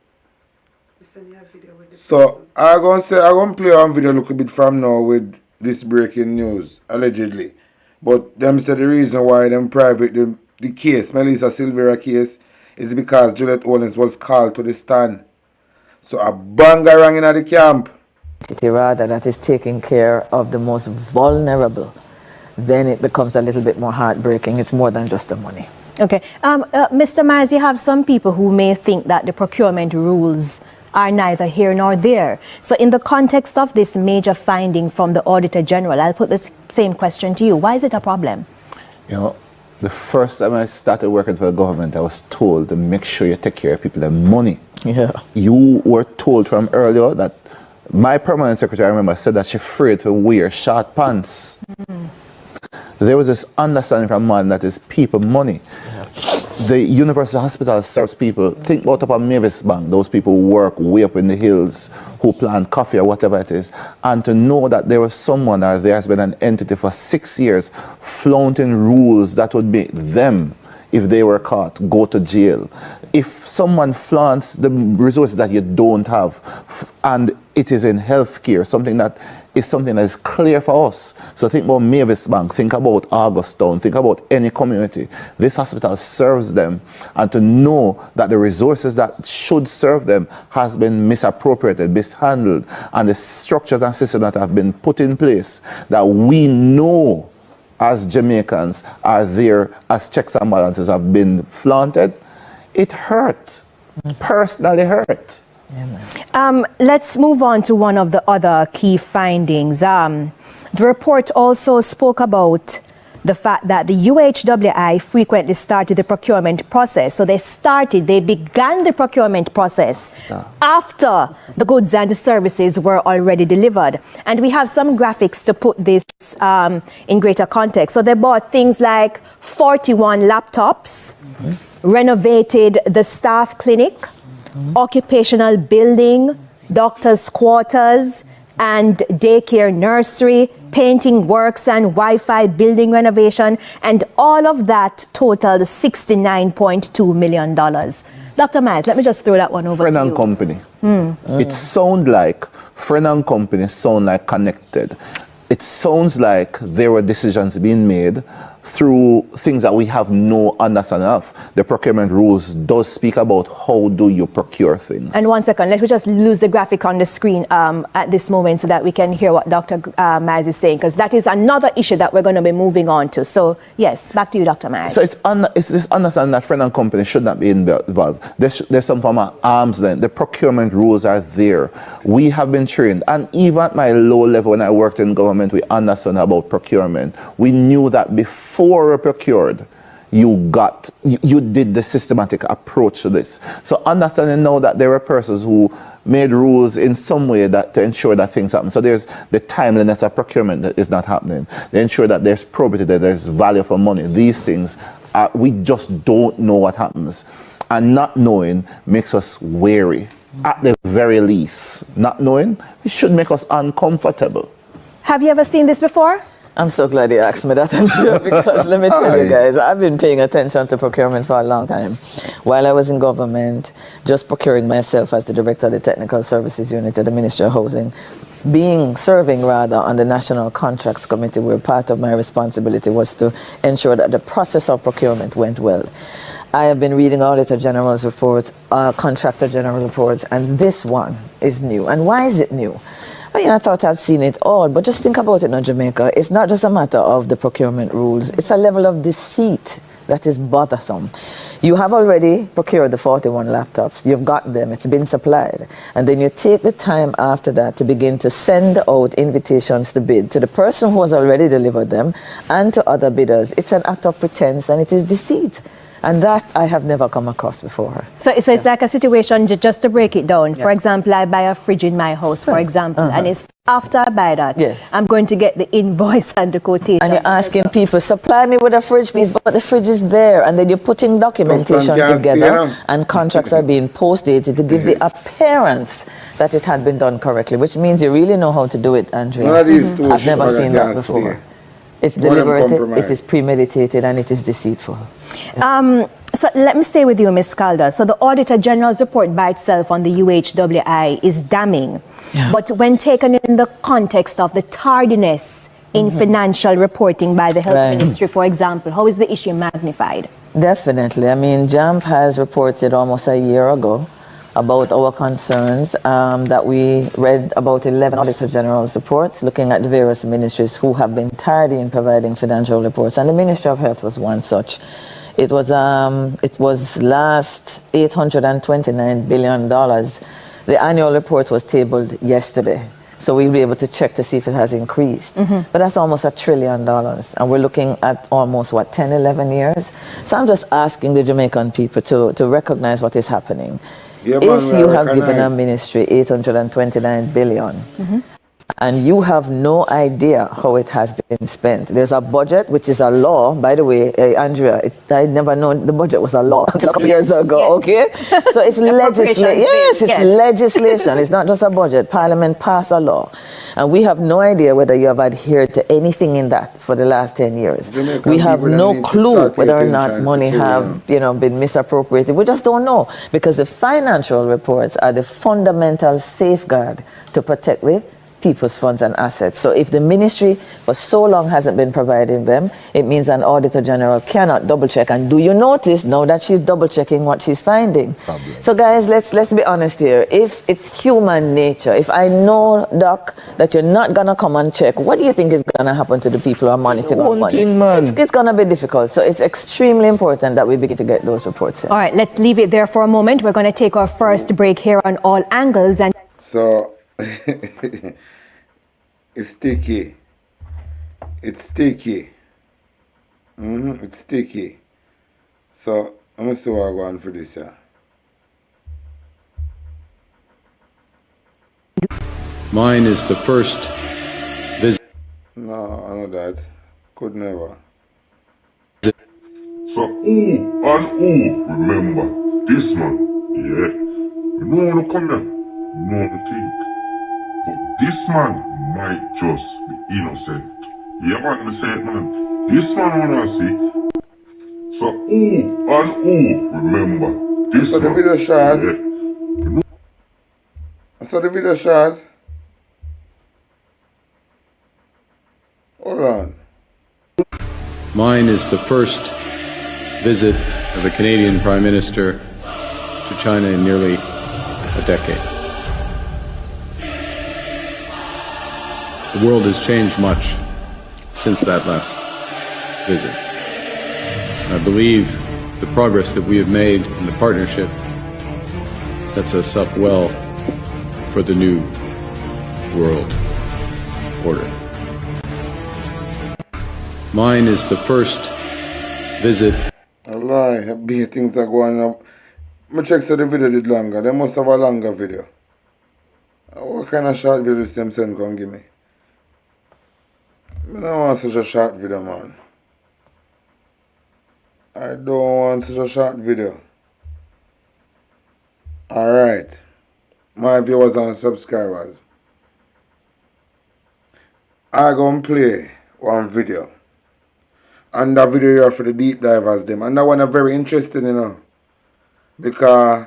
so I'm gonna play one video a little bit from now with this breaking news, allegedly. But them say the reason why them private the case, Melissa Silvera case, is because Juliet Owens was called to the stand. So a bangarang in the camp. Rather that is taking care of the most vulnerable, then it becomes a little bit more heartbreaking. It's more than just the money. Okay. Mr. Myers, you have some people who may think that the procurement rules are neither here nor there. So in the context of this major finding from the Auditor General, I'll put this same question to you. Why is it a problem? You know, the first time I started working for the government, I was told to make sure you take care of people and money. Yeah. You were told from earlier that my permanent secretary, I remember, said that she's afraid to wear short pants. There was this understanding from man that is people money. Yeah. the university hospital serves people. Think about up on Mavis Bank, those people who work way up in the hills, who plant coffee or whatever it is, and to know that there was someone or there has been an entity for 6 years flaunting rules that would make them, if they were caught, go to jail. If someone flaunts the resources that you don't have, and it is in healthcare, something that is clear for us. So think about Mavis Bank, think about Augustown, think about any community. This hospital serves them, and to know that the resources that should serve them has been misappropriated, mishandled, and the structures and systems that have been put in place that we know as Jamaicans are there as checks and balances have been flaunted, it hurt, personally hurt. Let's move on to one of the other key findings. The report also spoke about the fact that the UHWI frequently started the procurement process. So they began the procurement process after the goods and the services were already delivered. And we have some graphics to put this in greater context. So they bought things like 41 laptops, renovated the staff clinic, occupational building, doctor's quarters, and daycare nursery, painting works and Wi-Fi building renovation, and all of that totaled $69.2 million. Dr. Miles, let me just throw that one over to you. Friend and Company. It sounds like Friend and Company sound like connected. It sounds like there were decisions being made through things that we have no understanding of. The procurement rules does speak about how do you procure things. And 1 second, let me just lose the graphic on the screen at this moment so that we can hear what Dr. Miles is saying, because that is another issue that we're going to be moving on to. So yes, back to you, Dr. Miles. So it's this understanding that Friend and Company should not be involved. There's some form of arm's length. The procurement rules are there. We have been trained, and even at my low level when I worked in government, we understand about procurement. We knew that before we procured, you did the systematic approach to this. So understanding now that there were persons who made rules in some way that to ensure that things happen. So there's the timeliness of procurement that is not happening. They ensure that there's probity, that there's value for money. These things, we just don't know what happens. And not knowing makes us wary. At the very least, not knowing, it should make us uncomfortable. Have you ever seen this before? I'm so glad you asked me that, I'm sure, because let me tell you guys, I've been paying attention to procurement for a long time. While I was in government, just procuring myself as the director of the Technical Services Unit at the Ministry of Housing, serving on the National Contracts Committee, where part of my responsibility was to ensure that the process of procurement went well. I have been reading Auditor General's reports, Contractor General reports, and this one is new. And why is it new? I thought I've seen it all, but just think about it now, Jamaica. It's not just a matter of the procurement rules. It's a level of deceit that is bothersome. You have already procured the 41 laptops. You've got them. It's been supplied. And then you take the time after that to begin to send out invitations to bid to the person who has already delivered them and to other bidders. It's an act of pretense, and it is deceit. And that I have never come across before. So it's like a situation, just to break it down. For example, I buy a fridge in my house, for example, and it's after I buy that, I'm going to get the invoice and the quotation. And you're asking people, supply me with a fridge, please, but the fridge is there. And then you're putting documentation together, and contracts are being postdated to give the appearance that it had been done correctly, which means you really know how to do it, Andrea. I've never seen that before. It's deliberated, it is premeditated, and it is deceitful. So let me stay with you, Ms. Calder. So the Auditor General's report by itself on the UHWI is damning. But when taken in the context of the tardiness in financial reporting by the Health Ministry, for example, how is the issue magnified? Definitely. I mean, JAMP has reported almost a year ago about our concerns, that we read about 11 Auditor General's reports looking at the various ministries who have been tardy in providing financial reports, and the Ministry of Health was one such. It was last $829 billion. The annual report was tabled yesterday, so we'll be able to check to see if it has increased. But that's almost $1 trillion, and we're looking at almost, 10, 11 years? So I'm just asking the Jamaican people to recognize what is happening. If you have given a ministry $829 billion, and you have no idea how it has been spent. There's a budget, which is a law. By the way, Andrea, I never known the budget was a law until a couple years ago, okay? So it's legislation. Yes, it's legislation. It's not just a budget. Parliament passed a law. And we have no idea whether you have adhered to anything in that for the last 10 years. We have no clue whether or not money have, been misappropriated. We just don't know, because the financial reports are the fundamental safeguard to protect the people's funds and assets. So if the ministry for so long hasn't been providing them, it means an Auditor General cannot double check. And do you notice now that she's double checking what she's finding? So guys, let's be honest here. If it's human nature, if I know, Doc, that you're not gonna come and check, what do you think is gonna happen to the people who are monitoring our money? It's gonna be difficult. So it's extremely important that we begin to get those reports in. All right, let's leave it there for a moment. We're gonna take our first break here on All Angles. And so it's sticky. It's sticky. It's sticky. So I'm gonna see what I go on for this year. Mine is the first visit. No, I know that. Could never. So who and who remember this man? Yeah. You know what to come there. You know what to think. But this man might just be innocent. You hear what me say, man? This man wanna see. So who and who remember this man? I saw the video shot. Yeah. I saw the video shot. Hold on. Mine is the first visit of a Canadian Prime Minister to China in nearly a decade. The world has changed much since that last visit. I believe the progress that we have made in the partnership sets us up well for the new world order. Mine is the first visit. A lie, big things are going up. I check so the video did longer. They must have a longer video. What kind of short video this same son come give me? I don't want such a short video, man. I don't want such a short video. Alright. My viewers and subscribers. I gonna play one video. And that video here for the deep divers them. And that one is very interesting, because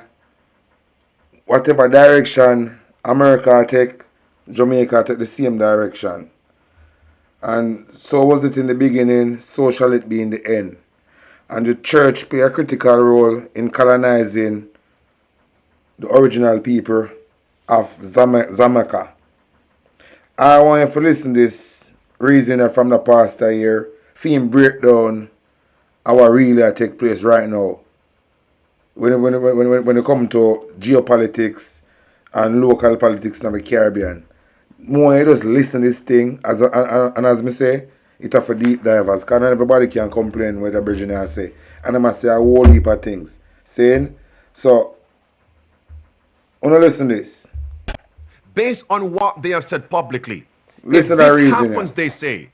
whatever direction America take, Jamaica take the same direction. And so was it in the beginning, so shall it be in the end. And the church play a critical role in colonizing the original people of Jamaica. I want you to listen to this reasoning from the pastor here, for him break down how really take place right now. When it comes to geopolitics and local politics in the Caribbean. More you just listen to this thing, and as me say, it's for deep divers, because not everybody can complain what the Virginia say. And I must say a whole heap of things. Saying, so, wanna listen to this. Based on what they have said publicly, listen if to this reason, happens, they say,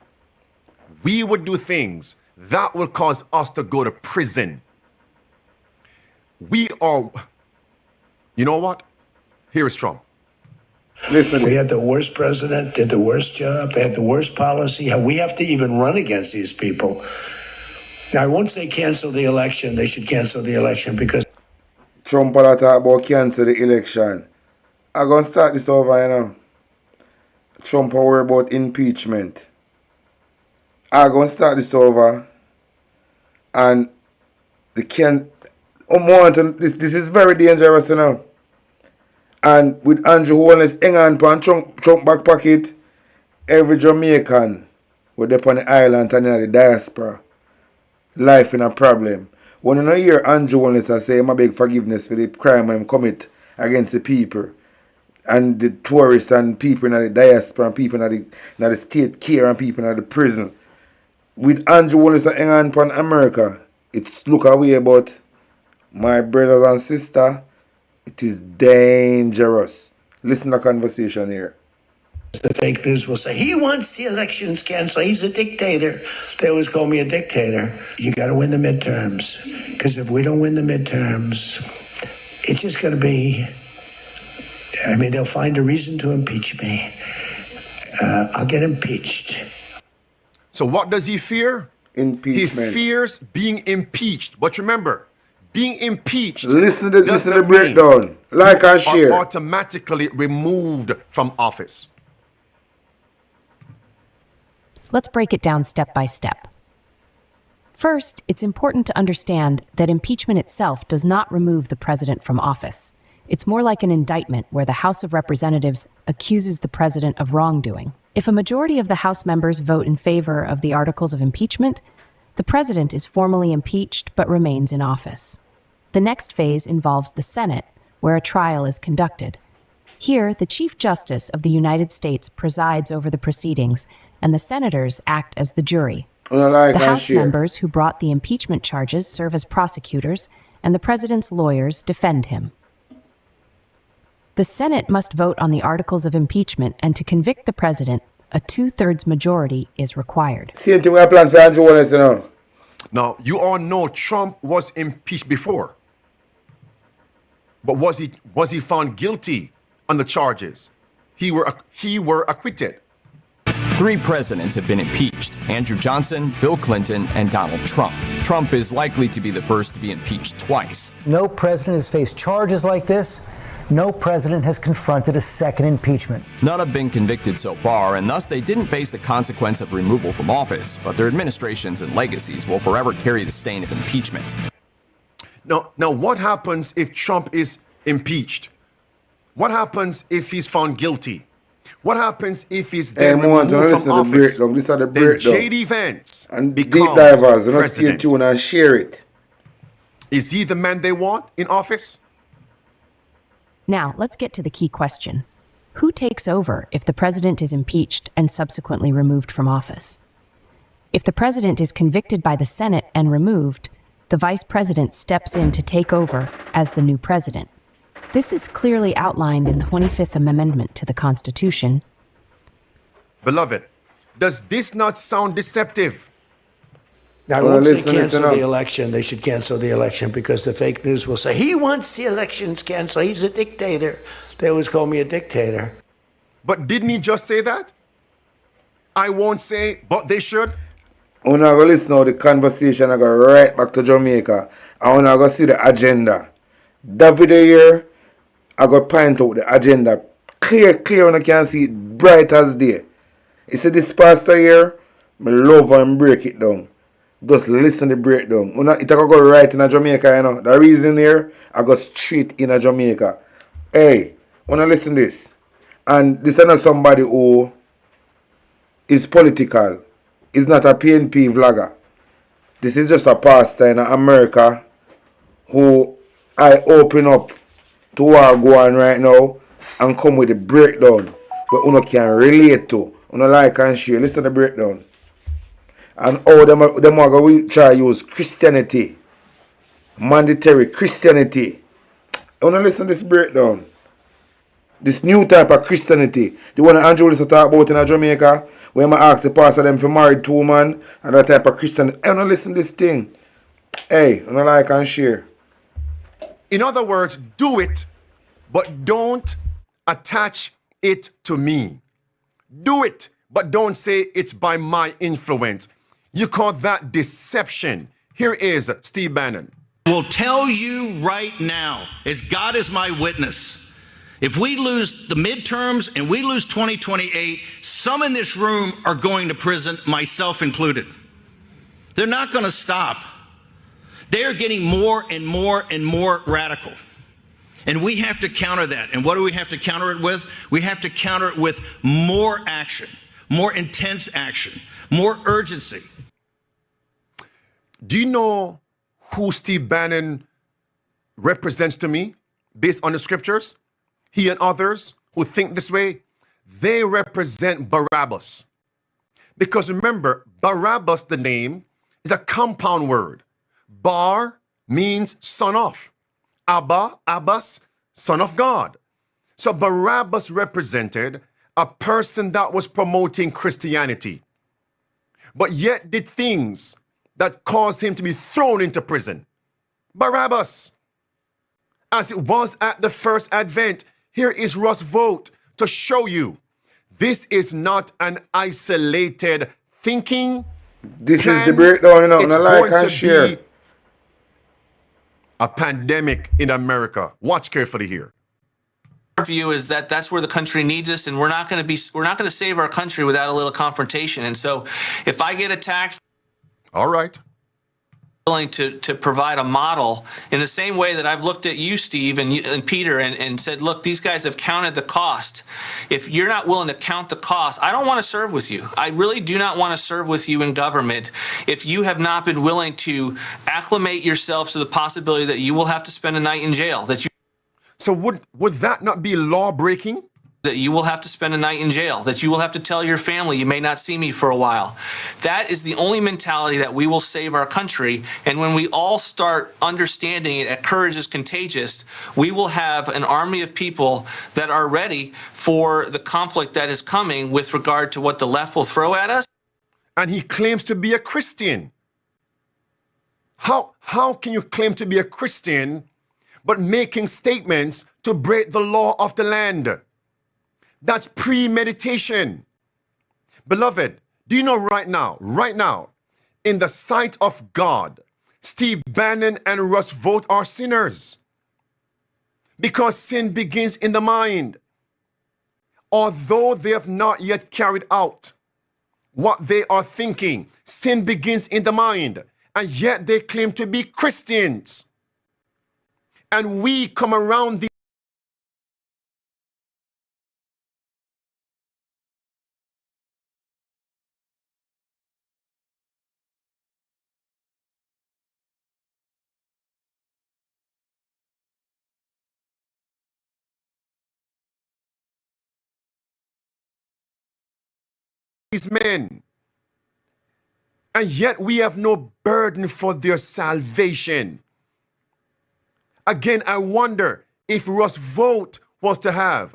we would do things that will cause us to go to prison. We are, you know what? Here is Trump. Listen. We had the worst president, did the worst job, they had the worst policy. We have to even run against these people. Now, I won't say cancel the election. They should cancel the election because Trump will talk about cancel the election. I'm going to start this over, Trump will worry about impeachment. I'm going to start this over. And this is very dangerous, And with Andrew Holness hang on pan Trump back pocket, every Jamaican with up on the island and in the diaspora, life in a problem. When you hear Andrew Holness say, I beg forgiveness for the crime I commit against the people, and the tourists and people in the diaspora and people in the state care and people in the prison. With Andrew Holness hang on pan America, it's look away, but my brothers and sisters, it is dangerous. Listen to the conversation here. The fake news will say, he wants the elections canceled. He's a dictator. They always call me a dictator. You got to win the midterms. Because if we don't win the midterms, it's just going to be, I mean, they'll find a reason to impeach me. I'll get impeached. So what does he fear? Impeachment. He fears being impeached. But remember, being impeached. Listen to the breakdown. Like and share. Automatically removed from office. Let's break it down step by step. First, it's important to understand that impeachment itself does not remove the president from office. It's more like an indictment where the House of Representatives accuses the president of wrongdoing. If a majority of the House members vote in favor of the articles of impeachment, the president is formally impeached but remains in office. The next phase involves the Senate, where a trial is conducted. Here, the Chief Justice of the United States presides over the proceedings, and the senators act as the jury. The House members who brought the impeachment charges serve as prosecutors, and the president's lawyers defend him. The Senate must vote on the articles of impeachment, and to convict the president, a 2/3 majority is required. Same thing we plan for Andrew Wallace, you know. Now, you all know Trump was impeached before. But was he found guilty on the charges? He were acquitted. 3 presidents have been impeached: Andrew Johnson, Bill Clinton, and Donald Trump. Trump is likely to be the first to be impeached twice. No president has faced charges like this. No president has confronted a second impeachment. None have been convicted so far, and thus they didn't face the consequence of removal from office, but their administrations and legacies will forever carry the stain of impeachment. Now, what happens if Trump is impeached? What happens if he's found guilty? What happens if he's then removed from office? These are the Then breakdown. J.D. Vance And deep becomes divers, and stay president. tuned and share it. Is he the man they want in office? Now, let's get to the key question. Who takes over if the president is impeached and subsequently removed from office? If the president is convicted by the Senate and removed, the vice president steps in to take over as the new president. This is clearly outlined in the 25th Amendment to the Constitution. Beloved, does this not sound deceptive? Now, once they cancel the election, they should cancel the election because the fake news will say, he wants the elections canceled. He's a dictator. They always call me a dictator. But didn't he just say that? I won't say, but they should. When I go listen to the conversation, I go right back to Jamaica. And when I go see the agenda, David here, I go point out the agenda clear when I can see it bright as day. You see this pastor here, I love and break it down. Just listen to the breakdown. It I go right in a Jamaica, you know. The reason here, I go straight in a Jamaica. Hey, when I listen to this, and this is not somebody who is political. It's not a PNP vlogger. This is just a pastor in America who I open up to what I go on right now and come with a breakdown where you can relate to. You like and share. Listen to the breakdown. And how them are going to try to use Christianity, mandatory Christianity. You listen to this breakdown. This new type of Christianity. The one that Andrew Wilson talk about in Jamaica, where I ask the pastor them for married 2 man and that type of Christianity. I don't listen to this thing. Hey, you like and share. In other words, do it, but don't attach it to me. Do it, but don't say it's by my influence. You call that deception. Here is Steve Bannon. I will tell you right now, as God is my witness, if we lose the midterms and we lose 2028, some in this room are going to prison, myself included. They're not going to stop. They are getting more and more and more radical. And we have to counter that. And what do we have to counter it with? We have to counter it with more action, more intense action, more urgency. Do you know who Steve Bannon represents to me based on the scriptures? He and others who think this way, they represent Barabbas. Because remember, Barabbas, the name, is a compound word. Bar means son of. Abba, Abbas, son of God. So Barabbas represented a person that was promoting Christianity, but yet did things that caused him to be thrown into prison. Barabbas. As it was at the first advent, here is Russ Vogt to show you this is not an isolated thinking. This plan. is the breakdown, you know, It's and I like going and to share. be a pandemic in America. Watch carefully here. Our view is that that's where the country needs us, and we're not going to save our country without a little confrontation. And so, if I get attacked, all right, willing to provide a model in the same way that I've looked at you, Steve, and Peter, and said, look, these guys have counted the cost. If you're not willing to count the cost, I don't want to serve with you. I really do not want to serve with you in government if you have not been willing to acclimate yourselves to the possibility that you will have to spend a night in jail. So would that not be law breaking? That you will have to spend a night in jail, that you will have to tell your family you may not see me for a while. That is the only mentality that we will save our country. And when we all start understanding it, that courage is contagious, we will have an army of people that are ready for the conflict that is coming with regard to what the left will throw at us. And he claims to be a Christian. How can you claim to be a Christian but making statements to break the law of the land? That's premeditation. Beloved, do you know right now, in the sight of God, Steve Bannon and Russ Vogt are sinners. Because sin begins in the mind. Although they have not yet carried out what they are thinking, sin begins in the mind, and yet they claim to be Christians. And we come around these men, and yet we have no burden for their salvation. Again, I wonder if Russ Vogt was to have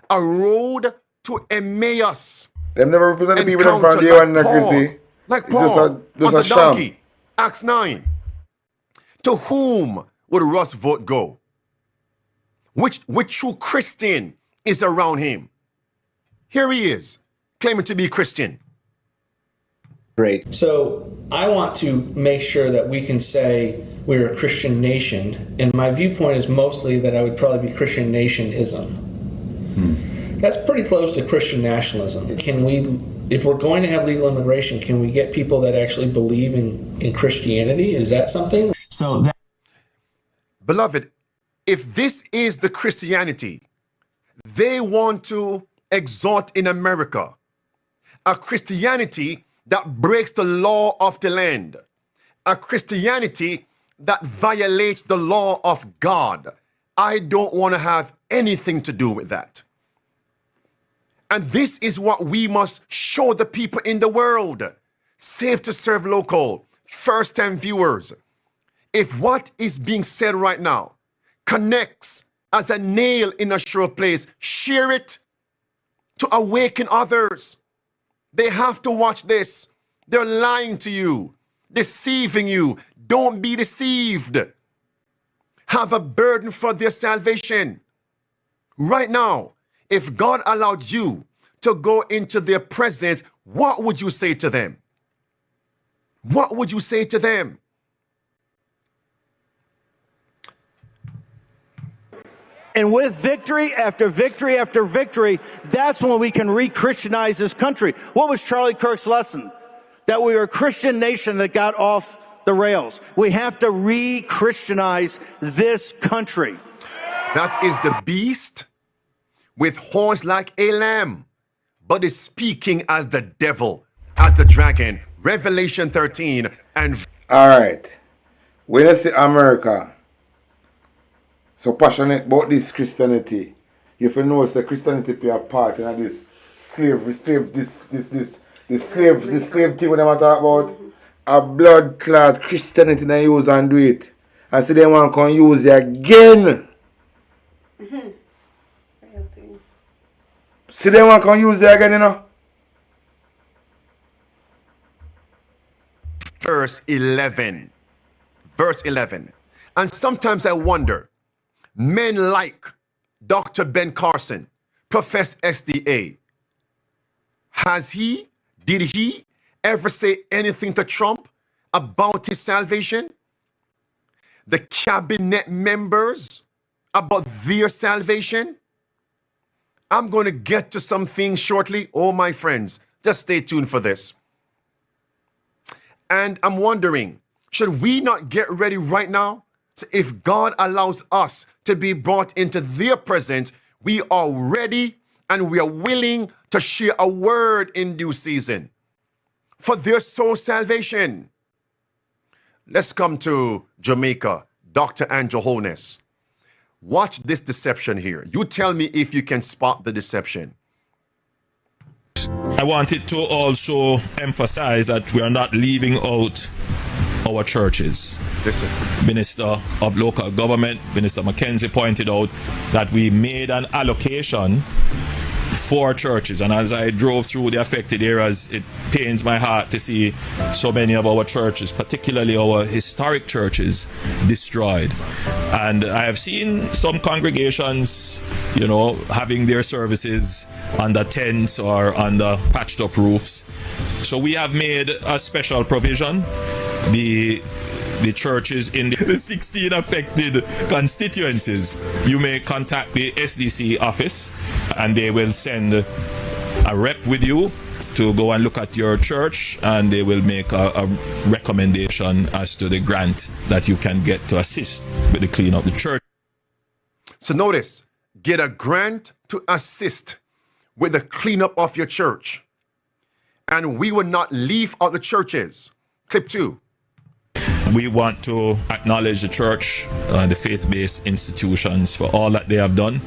a road to Emmaus. Them never represent the people from the one accuracy. Like Paul on the donkey, Acts 9. To whom would Russ Vogt go? Which true Christian is around him? Here he is, claiming to be Christian. Great. So I want to make sure that we can say we're a Christian nation, and my viewpoint is mostly that I would probably be Christian nationism. That's pretty close to Christian nationalism. Can we, if we're going to have legal immigration, can we get people that actually believe in Christianity? Is that something? So that, beloved, if this is the Christianity they want to exalt in America, a Christianity that breaks the law of the land, a Christianity that violates the law of God, I don't want to have anything to do with that. And this is what we must show the people in the world. Safe to serve local, first-time viewers. If what is being said right now connects as a nail in a sure place, share it to awaken others. They have to watch this. They're lying to you, deceiving you. Don't be deceived. Have a burden for their salvation. Right now, if God allowed you to go into their presence, what would you say to them? What would you say to them? And with victory after victory after victory, that's when we can re-Christianize this country. What was Charlie Kirk's lesson? That we are a Christian nation that got off the rails. We have to re-Christianize this country. That is the beast with horns like a lamb, but is speaking as the devil, as the dragon. Revelation 13 and... All right. When you see America so passionate about this Christianity, you have to know that Christianity play a part in this slave thing when they talk about a blood clot Christianity they use and do it. And so they want to come use it again. See them one can use there again, you know. Verse 11. Verse 11. And sometimes I wonder, men like Dr. Ben Carson, Professor SDA, did he ever say anything to Trump about his salvation? The cabinet members about their salvation? I'm going to get to some things shortly. Oh, my friends, just stay tuned for this. And I'm wondering, should we not get ready right now? So if God allows us to be brought into their presence, we are ready and we are willing to share a word in due season for their soul salvation. Let's come to Jamaica, Dr. Andrew Holness. Watch this deception here. You tell me if you can spot the deception. I wanted to also emphasize that we are not leaving out our churches. Listen. Minister of Local Government, Minister Mackenzie, pointed out that we made an allocation for churches, and as I drove through the affected areas, it pains my heart to see so many of our churches, particularly our historic churches, destroyed. And I have seen some congregations, having their services under tents or under patched up roofs. So we have made a special provision. The churches in the 16 affected constituencies, you may contact the SDC office and they will send a rep with you to go and look at your church, and they will make a recommendation as to the grant that you can get to assist with the clean up the church. So notice, get a grant to assist with the cleanup of your church. And we will not leave out the churches. Clip 2. We want to acknowledge the church, the faith-based institutions, for all that they have done,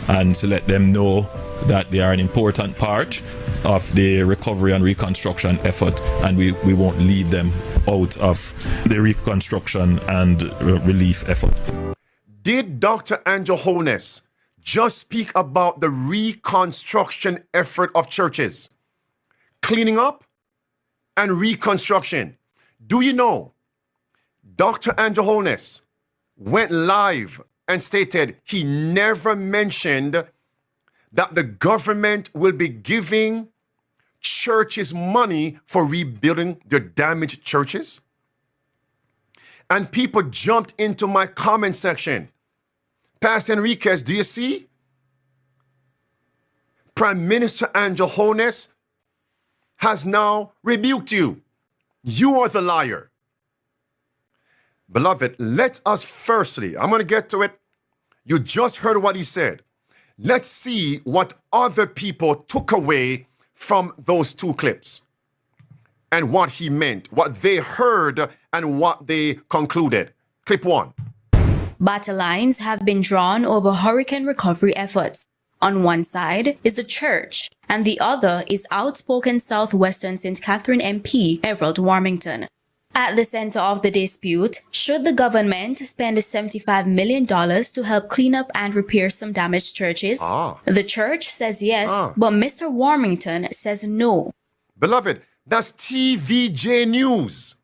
and to let them know that they are an important part of the recovery and reconstruction effort, and we won't leave them out of the reconstruction and relief effort. Did Dr. Andrew Holness just speak about the reconstruction effort of churches? Cleaning up and reconstruction. Do you know Dr. Andrew Holness went live and stated he never mentioned that the government will be giving churches money for rebuilding their damaged churches? And people jumped into my comment section. Pastor Enriquez, do you see? Prime Minister Andrew Holness has now rebuked you. You are the liar. Beloved, let us firstly, I'm going to get to it. You just heard what he said. Let's see what other people took away from those two clips and what he meant, what they heard and what they concluded. Clip 1. Battle lines have been drawn over hurricane recovery efforts. On one side is the church, and the other is outspoken Southwestern St. Catherine MP Everald Warmington. At the center of the dispute, should the government spend $75 million to help clean up and repair some damaged churches? The church says yes, but Mr. Warmington says no. Beloved, that's TVJ News.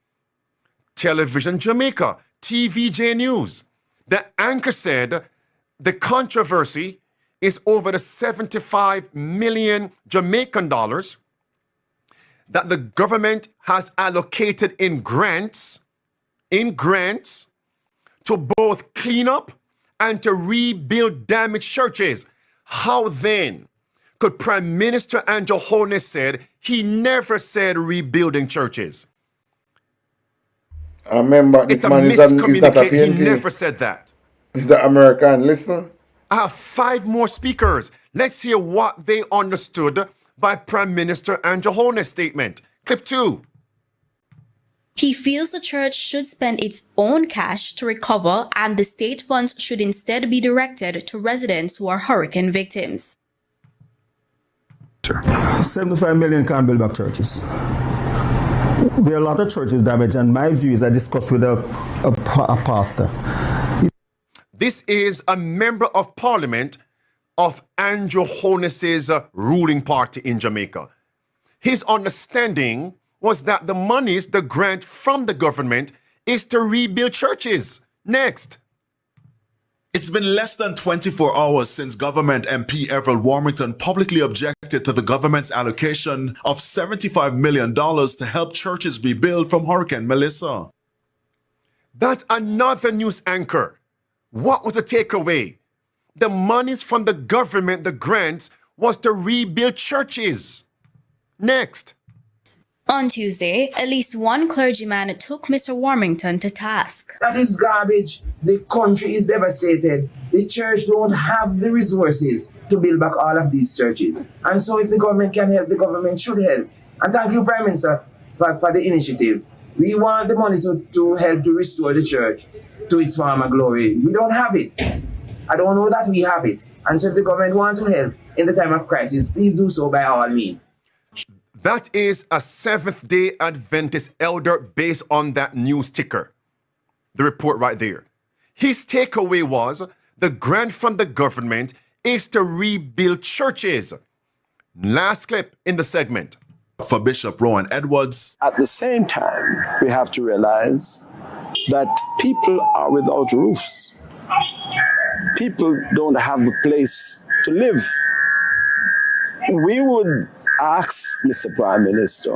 Television Jamaica, TVJ News. The anchor said the controversy is over the 75 million Jamaican dollars that the government has allocated in grants to both clean up and to rebuild damaged churches. How then could Prime Minister Andrew Holness said he never said rebuilding churches? I remember this it's man is not a PNP. He never said that. He's the American. Listen. I have 5 more speakers. Let's hear what they understood by Prime Minister Andrew Holness' statement. Clip 2. He feels the church should spend its own cash to recover, and the state funds should instead be directed to residents who are hurricane victims. 75 million can't build back churches. There are a lot of churches damaged, and my view is I discussed with a pastor. This is a member of parliament of Andrew Holness's ruling party in Jamaica. His understanding was that the monies, the grant from the government, is to rebuild churches. Next. It's been less than 24 hours since government MP Everett Warmington publicly objected to the government's allocation of $75 million to help churches rebuild from Hurricane Melissa. That's another news anchor. What was the takeaway? The monies from the government, the grants, was to rebuild churches. Next. On Tuesday, at least one clergyman took Mr. Warmington to task. That is garbage. The country is devastated. The church don't have the resources to build back all of these churches. And so if the government can help, the government should help. And thank you, Prime Minister, for the initiative. We want the money to help to restore the church to its former glory. We don't have it. I don't know that we have it. And so if the government wants to help in the time of crisis, please do so by all means. That is a Seventh-day Adventist elder based on that news ticker. The report right there. His takeaway was the grant from the government is to rebuild churches. Last clip in the segment. For Bishop Rowan Edwards. At the same time, we have to realize that people are without roofs. People don't have a place to live. We would ask, Mr. Prime Minister,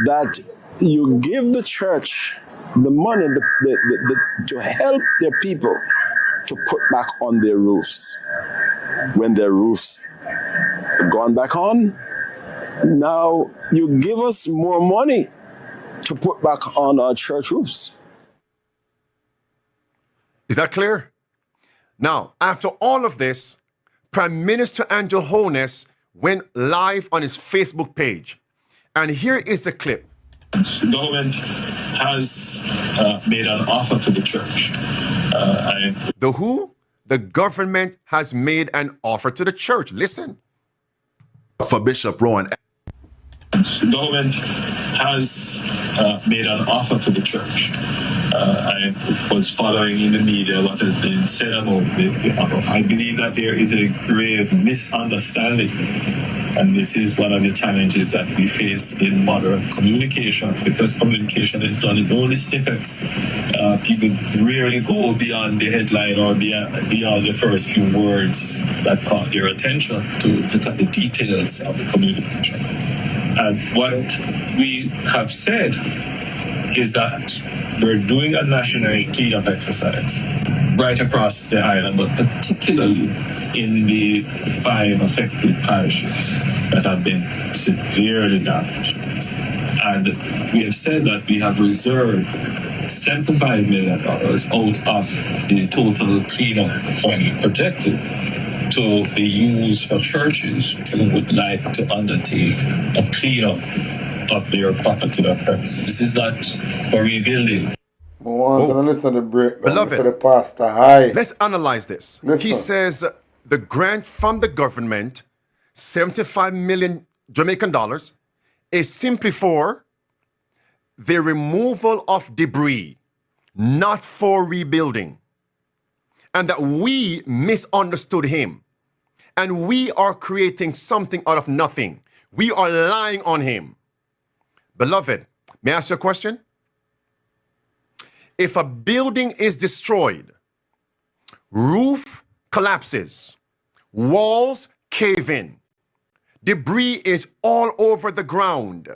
that you give the church the money to help their people to put back on their roofs. When their roofs have gone back on, now you give us more money to put back on our church roofs. Is that clear? Now, after all of this, Prime Minister Andrew Holness went live on his Facebook page. And here is the clip. The government has made an offer to the church. The who? The government has made an offer to the church. Listen. For Bishop Rowan. The government has made an offer to the church. I was following in the media what has been said about the offer. I believe that there is a grave misunderstanding, and this is one of the challenges that we face in modern communications, because communication is done in only snippets. People rarely go beyond the headline or beyond the first few words that caught their attention to look at the details of the communication. And what we have said is that we're doing a national cleanup exercise right across the island, but particularly in the 5 affected parishes that have been severely damaged. And we have said that we have reserved $75 million out of the total cleanup fund projected to be used for churches who would like to undertake a cleanup of their property or premises. This is not for rebuilding. Beloved, the pastor. Hi. Let's analyze this. He says the grant from the government, 75 million Jamaican dollars, is simply for the removal of debris, not for rebuilding. And that we misunderstood him. And we are creating something out of nothing. We are lying on him. Beloved, may I ask you a question? If a building is destroyed, roof collapses, walls cave in, debris is all over the ground,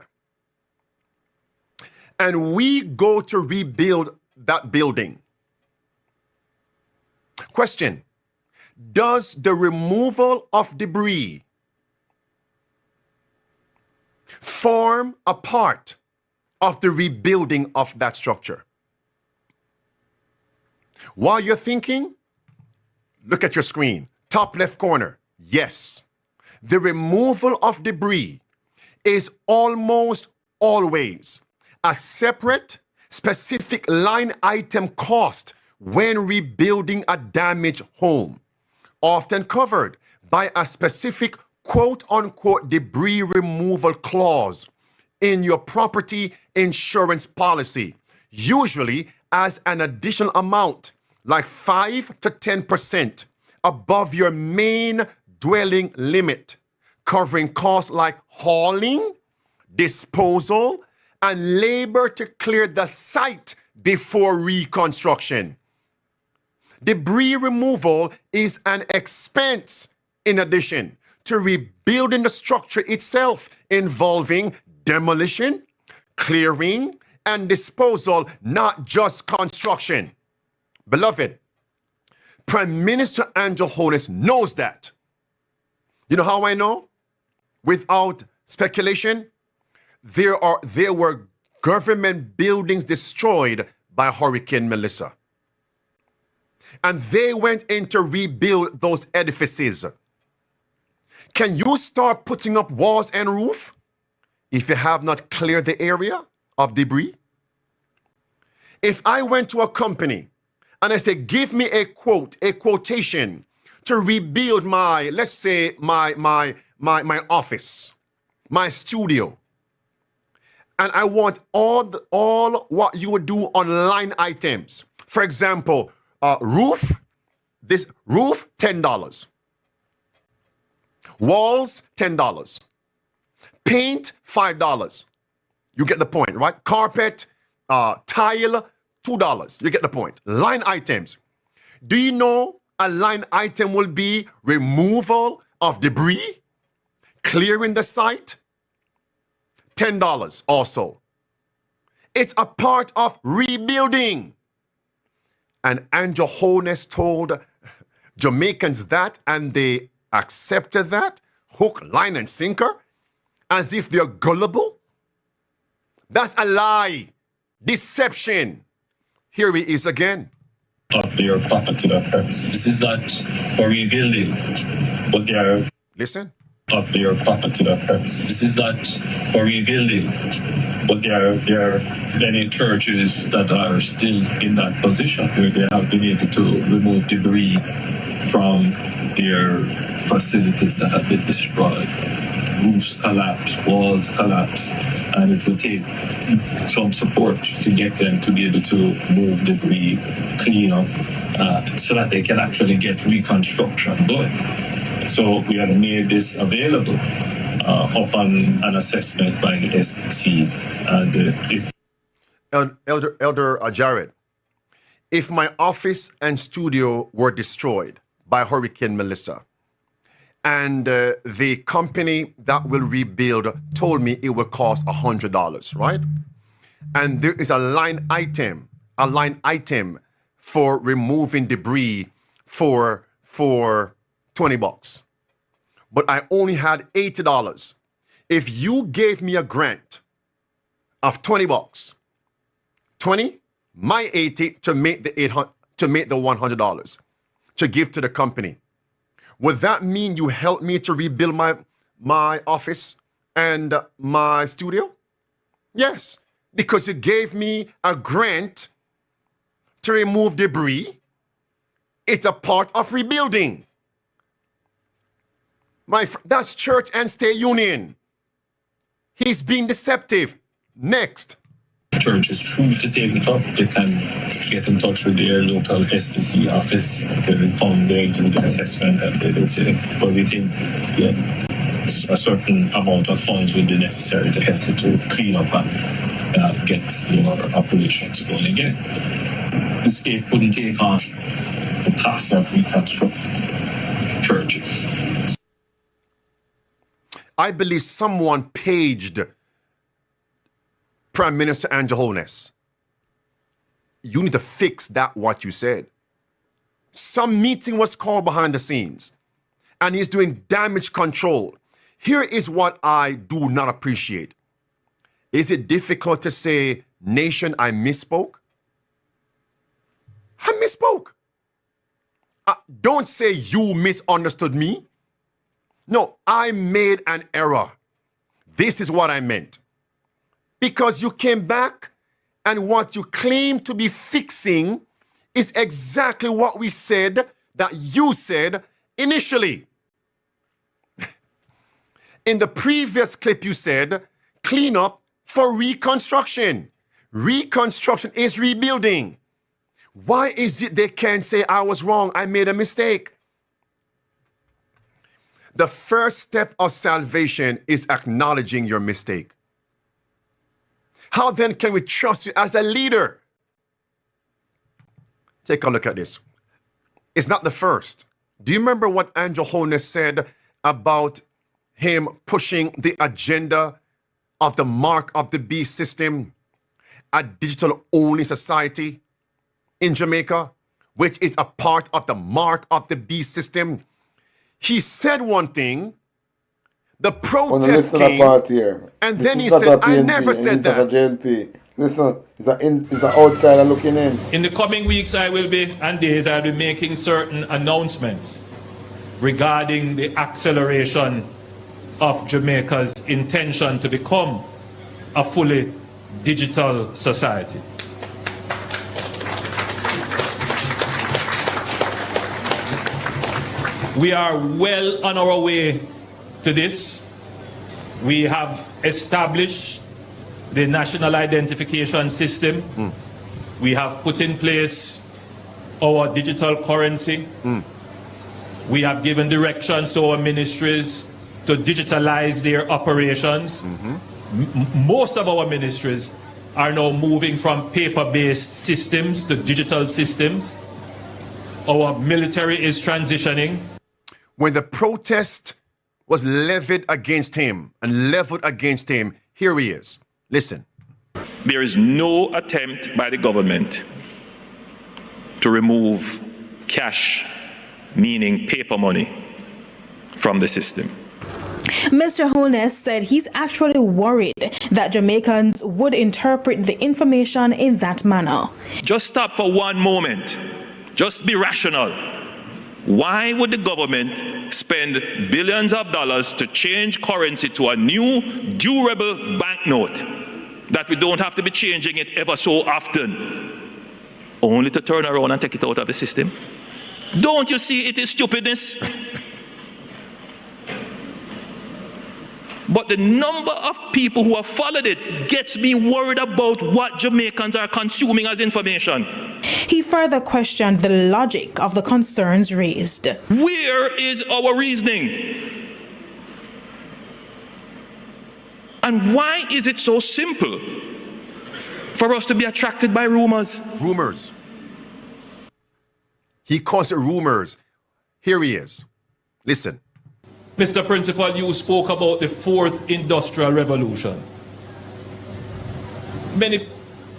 and we go to rebuild that building. Question, does the removal of debris form a part of the rebuilding of that structure? While you're thinking, look at your screen, top left corner. Yes, the removal of debris is almost always a separate, specific line item cost when rebuilding a damaged home, often covered by a specific quote-unquote debris removal clause in your property insurance policy, usually as an additional amount, like 5 to 10% above your main dwelling limit, covering costs like hauling, disposal, and labor to clear the site before reconstruction. Debris removal is an expense in addition to rebuilding the structure itself, involving demolition, clearing, and disposal, not just construction. Beloved, Prime Minister Andrew Holness knows that. You know how I know? Without speculation, there were government buildings destroyed by Hurricane Melissa. And they went in to rebuild those edifices. Can you start putting up walls and roof if you have not cleared the area of debris? If I went to a company and I said, give me a quotation to rebuild my, let's say, my office, my studio, and I want all what you would do on line items. For example, roof, $10. Walls, $10. Paint, $5. You get the point, right? Carpet, tile, $2. You get the point. Line items. Do you know a line item will be removal of debris, clearing the site? $10 also. It's a part of rebuilding. And Andrew Holness told Jamaicans that, and they accepted that, hook, line, and sinker, as if they're gullible. That's a lie. Deception. Here he is again. Of their property effects. This is not for rebuilding, but they are. Listen. Of their property effects. This is not for rebuilding, but there are many churches that are still in that position where they have been able to remove debris from their facilities that have been destroyed. Roofs collapse, walls collapse, and it will take some support to get them to be able to move debris, clean up, so that they can actually get reconstruction going. So we have made this available of an assessment by the SEC. And Elder Jared, if my office and studio were destroyed by Hurricane Melissa, and the company that will rebuild told me it would cost $100, right? And there is a line item for removing debris for $20. But I only had $80. If you gave me a grant of $20, 20, my 80 to make the $100 to give to the company, would that mean you helped me to rebuild my office and my studio? Yes, because you gave me a grant to remove debris. It's a part of rebuilding. That's church and state union. He's being deceptive. Next. Churches choose to take it up, they can get in touch with their local STC office. They will come there, do the assessment, and they will say, well, we think a certain amount of funds will be necessary to help you to clean up and get your operations going again. The state couldn't take on the cost of reconstructing churches. I believe someone paged Prime Minister Andrew Holness. You need to fix that, what you said. Some meeting was called behind the scenes, and he's doing damage control. Here is what I do not appreciate. Is it difficult to say, nation, I misspoke? I misspoke. Don't say you misunderstood me. No, I made an error. This is what I meant. Because you came back and what you claim to be fixing is exactly what we said that you said initially. In the previous clip, you said, clean up for reconstruction. Reconstruction is rebuilding. Why is it they can't say I was wrong, I made a mistake? The first step of salvation is acknowledging your mistake. How then can we trust you as a leader? Take a look at this. It's not the first. Do you remember what Andrew Holness said about him pushing the agenda of the mark of the beast system, a digital-only society in Jamaica, which is a part of the mark of the beast system? He said one thing, the protest came, and then he said, I never said that. Listen, it's an outsider looking in. In the coming weeks and days, I'll be making certain announcements regarding the acceleration of Jamaica's intention to become a fully digital society. We are well on our way to this. We have established the national identification system. We have put in place our digital currency. We have given directions to our ministries to digitalize their operations. Most of our ministries are now moving from paper-based systems to digital systems. Our military is transitioning. When the protest was levied against him and leveled against him, here he is. Listen. There is no attempt by the government to remove cash, meaning paper money, from the system. Mr. Holness said he's actually worried that Jamaicans would interpret the information in that manner. Just stop for one moment. Just be rational. Why would the government spend billions of dollars to change currency to a new, durable banknote that we don't have to be changing it ever so often, only to turn around and take it out of the system? Don't you see it is stupidness? But the number of people who have followed it gets me worried about what Jamaicans are consuming as information. He further questioned the logic of the concerns raised. Where is our reasoning? And why is it so simple for us to be attracted by rumors? Rumors. He calls it rumors. Here he is. Listen. Mr. Principal, you spoke about the fourth industrial revolution. Many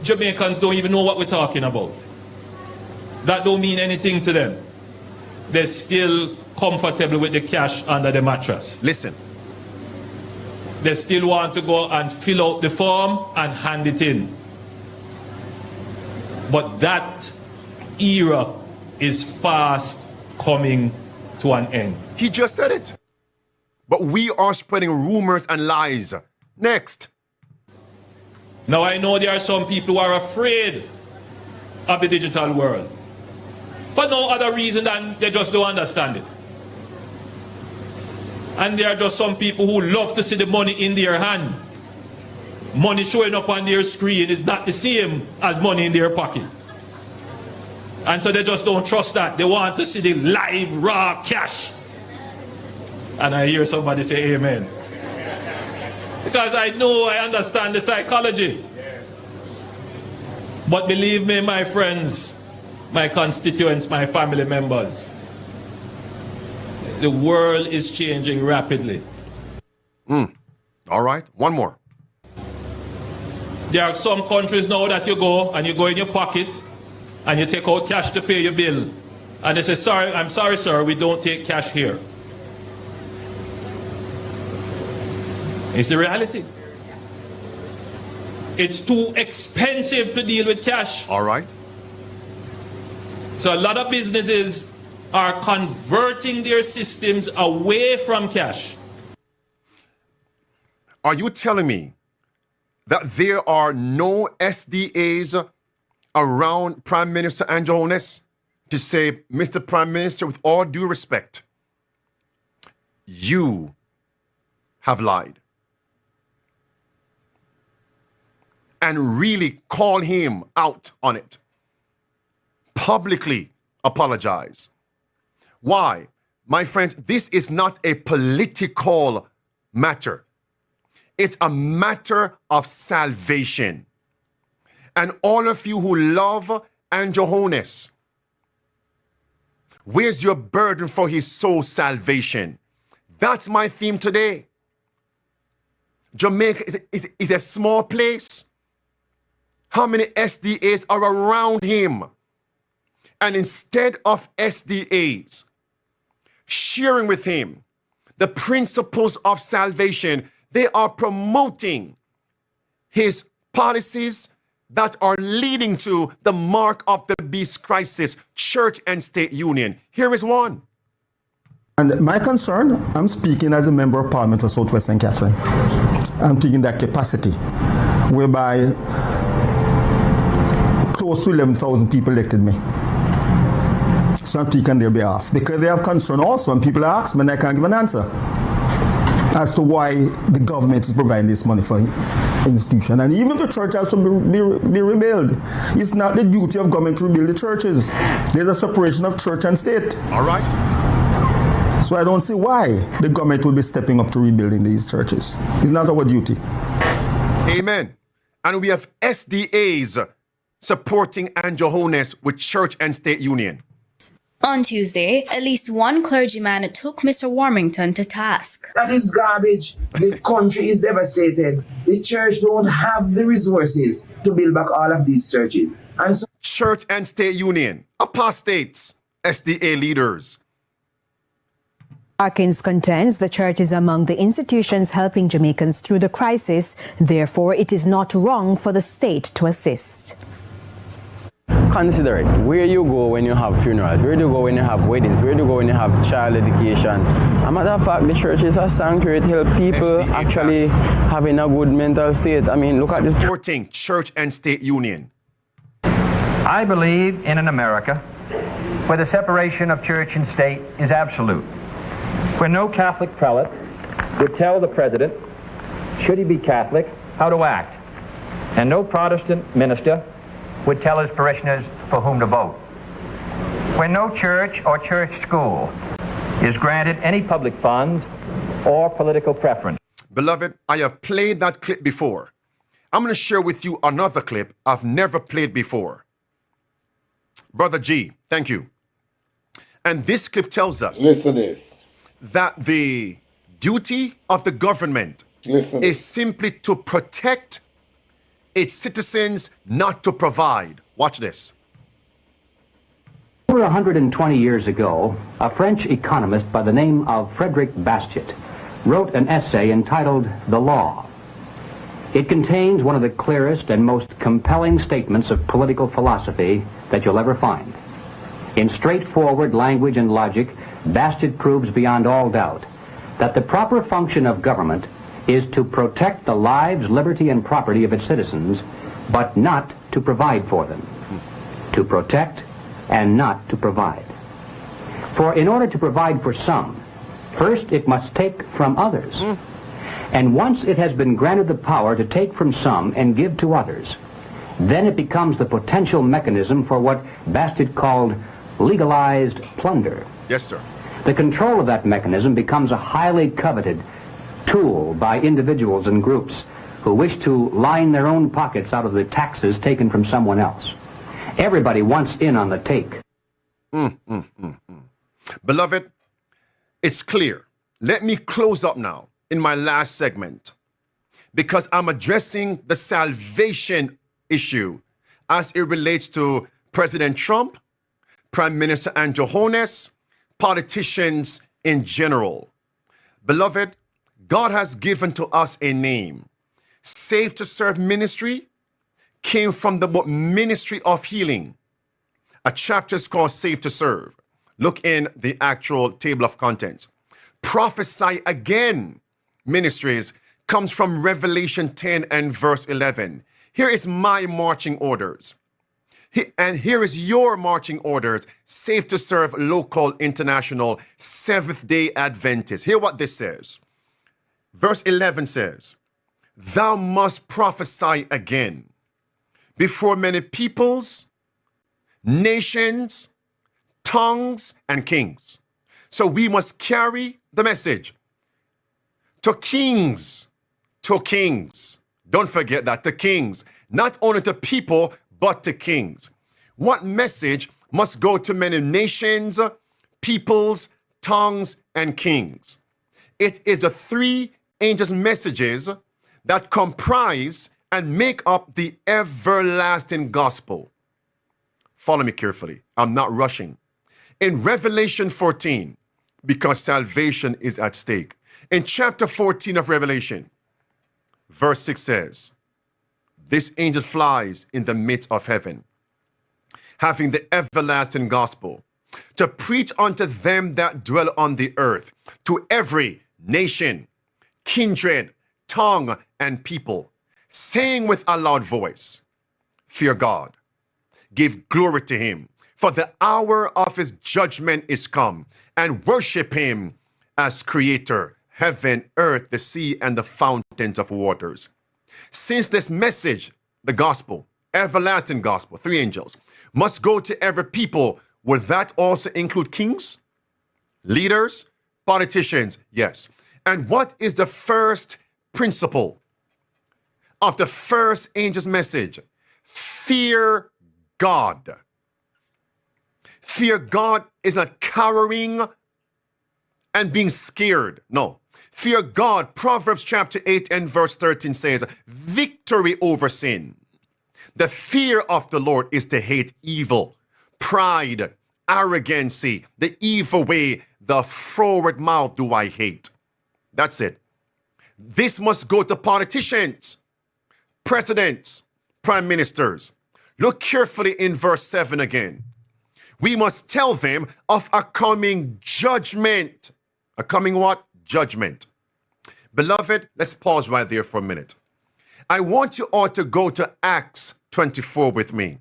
Jamaicans don't even know what we're talking about. That don't mean anything to them. They're still comfortable with the cash under the mattress. Listen. They still want to go and fill out the form and hand it in. But that era is fast coming to an end. He just said it. But we are spreading rumors and lies. Next. Now I know there are some people who are afraid of the digital world. For no other reason than they just don't understand it. And there are just some people who love to see the money in their hand. Money showing up on their screen is not the same as money in their pocket. And so they just don't trust that. They want to see the live, raw cash. And I hear somebody say amen. Because I know, I understand the psychology. But believe me, my friends, my constituents, my family members, the world is changing rapidly. All right, one more. There are some countries now that you go and you go in your pocket and you take out cash to pay your bill. And they say, sorry, I'm sorry, sir, we don't take cash here. It's the reality. It's too expensive to deal with cash. All right. So a lot of businesses are converting their systems away from cash. Are you telling me that there are no SDAs around Prime Minister Andrew Holness to say, Mr. Prime Minister, with all due respect, you have lied? And really call him out on it. Publicly apologize. Why? My friends, this is not a political matter. It's a matter of salvation. And all of you who love Andrew Holness, where's your burden for his soul's salvation? That's my theme today. Jamaica is a small place. How many SDAs are around him? And instead of SDAs sharing with him the principles of salvation, they are promoting his policies that are leading to the mark of the beast crisis, church and state union. Here is one. And my concern, I'm speaking as a member of Parliament for Southwestern Catherine. I'm speaking that capacity, whereby close to 11,000 people elected me. So I'm speaking on their behalf, because they have concern also, and people ask me and I can't give an answer as to why the government is providing this money for institution. And even if the church has to be rebuilt, it's not the duty of government to rebuild the churches. There's a separation of church and state. All right. So I don't see why the government will be stepping up to rebuilding these churches. It's not our duty. Amen. And we have SDAs supporting Andrew Holness with church and state union. On Tuesday, at least one clergyman took Mr. Warmington to task. That is garbage. The country is devastated. The church don't have the resources to build back all of these churches. And so church and state union, apostates, SDA leaders. Harkins contends the church is among the institutions helping Jamaicans through the crisis. Therefore, it is not wrong for the state to assist. Consider it. Where you go when you have funerals, where do you go when you have weddings, where do you go when you have child education. As a matter of fact, the church is a sanctuary to help people actually having a good mental state. I mean, look at this. Supporting church and state union. I believe in an America where the separation of church and state is absolute, where no Catholic prelate would tell the president, should he be Catholic, how to act, and no Protestant minister would tell his parishioners for whom to vote. Where no church or church school is granted any public funds or political preference. Beloved, I have played that clip before. I'm going to share with you another clip I've never played before. Brother G, thank you. And this clip tells us Listen this. That the duty of the government is simply to protect its citizens, not to provide. Watch this. Over 120 years ago, a French economist by the name of Frédéric Bastiat wrote an essay entitled The Law. It contains one of the clearest and most compelling statements of political philosophy that you'll ever find. In straightforward language and logic, Bastiat proves beyond all doubt that the proper function of government is to protect the lives, liberty, and property of its citizens, but not to provide for them. To protect and not to provide. For in order to provide for some, first it must take from others. And once it has been granted the power to take from some and give to others, then it becomes the potential mechanism for what Bastiat called legalized plunder. Yes, sir. The control of that mechanism becomes a highly coveted tool by individuals and groups who wish to line their own pockets out of the taxes taken from someone else. Everybody wants in on the take. Beloved, it's clear. Let me close up now in my last segment because I'm addressing the salvation issue as it relates to President Trump, Prime Minister Andrew Holness, politicians in general. Beloved, God has given to us a name. Safe to Serve Ministry came from the book Ministry of Healing. A chapter is called Safe to Serve. Look in the actual table of contents. Prophesy Again Ministries comes from Revelation 10 and verse 11. Here is my marching orders. And here is your marching orders. Safe to Serve Local International Seventh-day Adventist. Hear what this says. Verse 11 says, thou must prophesy again before many peoples, nations, tongues, and kings. So we must carry the message to kings, to kings. Don't forget that, to kings. Not only to people, but to kings. What message must go to many nations, peoples, tongues, and kings? It is the three angels' messages that comprise and make up the everlasting gospel. Follow me carefully. I'm not rushing. In Revelation 14, because salvation is at stake. In chapter 14 of Revelation, verse 6 says, this angel flies in the midst of heaven, having the everlasting gospel, to preach unto them that dwell on the earth, to every nation, kindred, tongue, and people, saying with a loud voice, fear God, give glory to him, for the hour of his judgment is come, and worship him as creator, heaven, earth, the sea, and the fountains of waters. Since this message, the gospel, everlasting gospel, three angels, must go to every people, will that also include kings, leaders, politicians? Yes. And what is the first principle of the first angel's message? Fear God. Fear God is not cowering and being scared. No. Fear God, Proverbs chapter 8 and verse 13 says, victory over sin. The fear of the Lord is to hate evil, pride, arrogancy, the evil way, the froward mouth do I hate. That's it. This must go to politicians, presidents, prime ministers. Look carefully in verse 7 again. We must tell them of a coming judgment. A coming what? Judgment. Beloved, let's pause right there for a minute. I want you all to go to Acts 24 with me.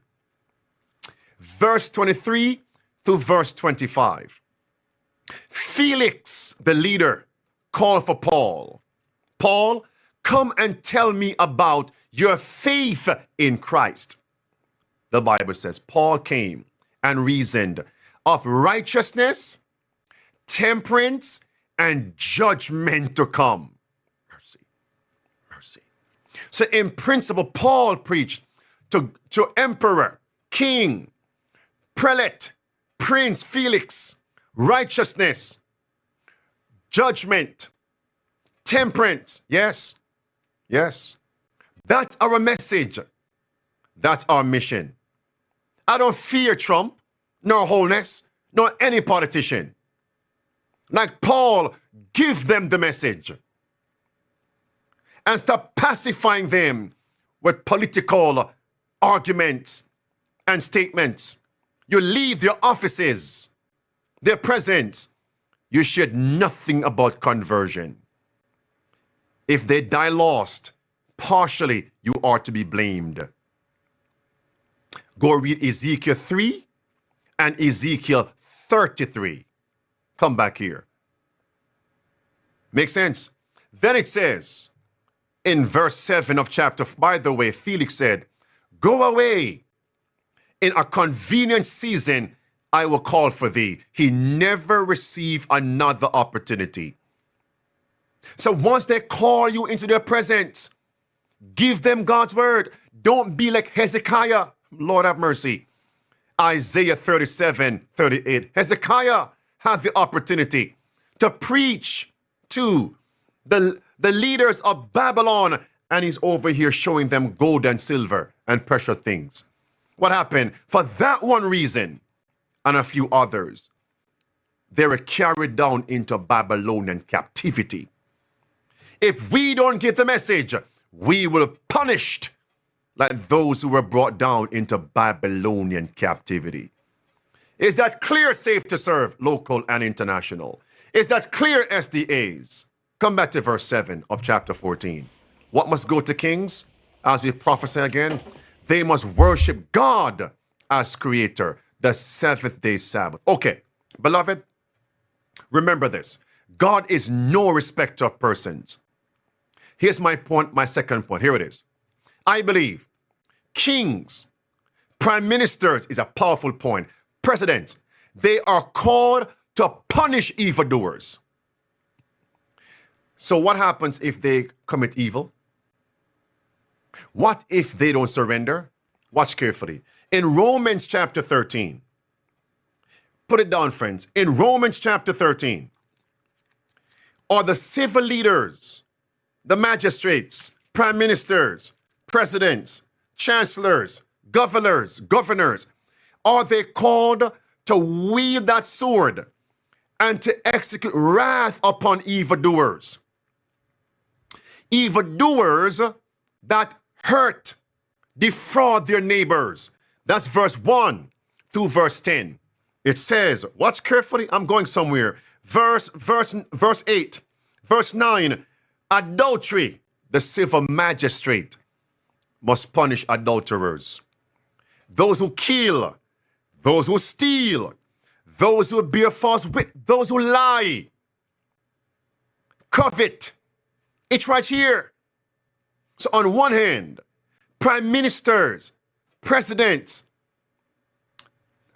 Verse 23 to verse 25. Felix, the leader, called for Paul. Paul, come and tell me about your faith in Christ. The Bible says Paul came and reasoned of righteousness, temperance, and judgment to come. Mercy, mercy. So in principle, Paul preached to emperor, king, prelate, prince Felix, righteousness, judgment, temperance. Yes, yes. That's our message. That's our mission. I don't fear Trump, nor Holness, nor any politician. Like Paul, give them the message. And stop pacifying them with political arguments and statements. You leave your offices, their presence. You shared nothing about conversion. If they die lost, partially you are to be blamed. Go read Ezekiel 3 and Ezekiel 33. Come back here. Make sense? Then it says in verse 7 of chapter, by the way, Felix said, go away. In a convenient season, I will call for thee. He never received another opportunity. So once they call you into their presence, give them God's word. Don't be like Hezekiah. Lord have mercy. Isaiah 37:38. Hezekiah had the opportunity to preach to the leaders of Babylon, and he's over here showing them gold and silver and precious things. What happened? For that one reason and a few others, they were carried down into Babylonian captivity. If we don't get the message, we will be punished like those who were brought down into Babylonian captivity. Is that clear, safe to serve, local and international? Is that clear, SDAs? Come back to verse 7 of chapter 14. What must go to kings? As we prophesy again, they must worship God as creator, the seventh-day Sabbath. Okay, beloved, remember this. God is no respecter of persons. Here's my point, my second point. Here it is. I believe kings, prime ministers is a powerful point. Presidents, they are called to punish evildoers. So what happens if they commit evil? What if they don't surrender? Watch carefully. In Romans chapter 13, put it down, friends. In Romans chapter 13, are the civil leaders, the magistrates, prime ministers, presidents, chancellors, governors, are they called to wield that sword and to execute wrath upon evildoers? Evildoers that hurt, defraud their neighbors. That's verse 1 through verse 10. It says, watch carefully, I'm going somewhere. Verse 8, verse 9, adultery, the civil magistrate must punish adulterers. Those who kill, those who steal, those who bear false witness, those who lie, covet. It's right here. So on one hand, prime ministers, presidents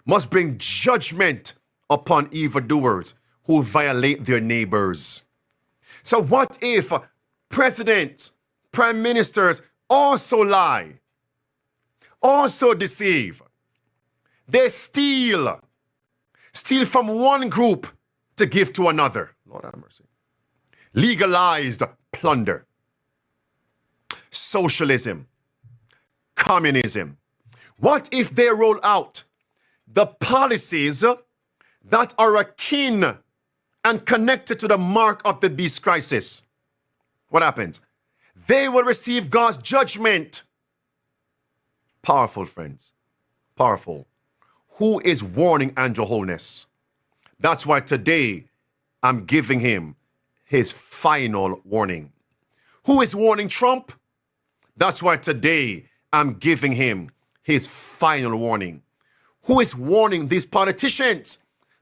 must bring judgment upon evildoers who violate their neighbors. So what if presidents, prime ministers also lie, also deceive? They steal from one group to give to another. Lord have mercy. Legalized plunder. Socialism. Communism. What if they roll out the policies that are akin and connected to the mark of the beast crisis? What happens? They will receive God's judgment. Powerful, friends. Powerful. Who is warning Andrew Holness? That's why today I'm giving him his final warning. Who is warning Trump? That's why today I'm giving him his final warning. Who is warning these politicians?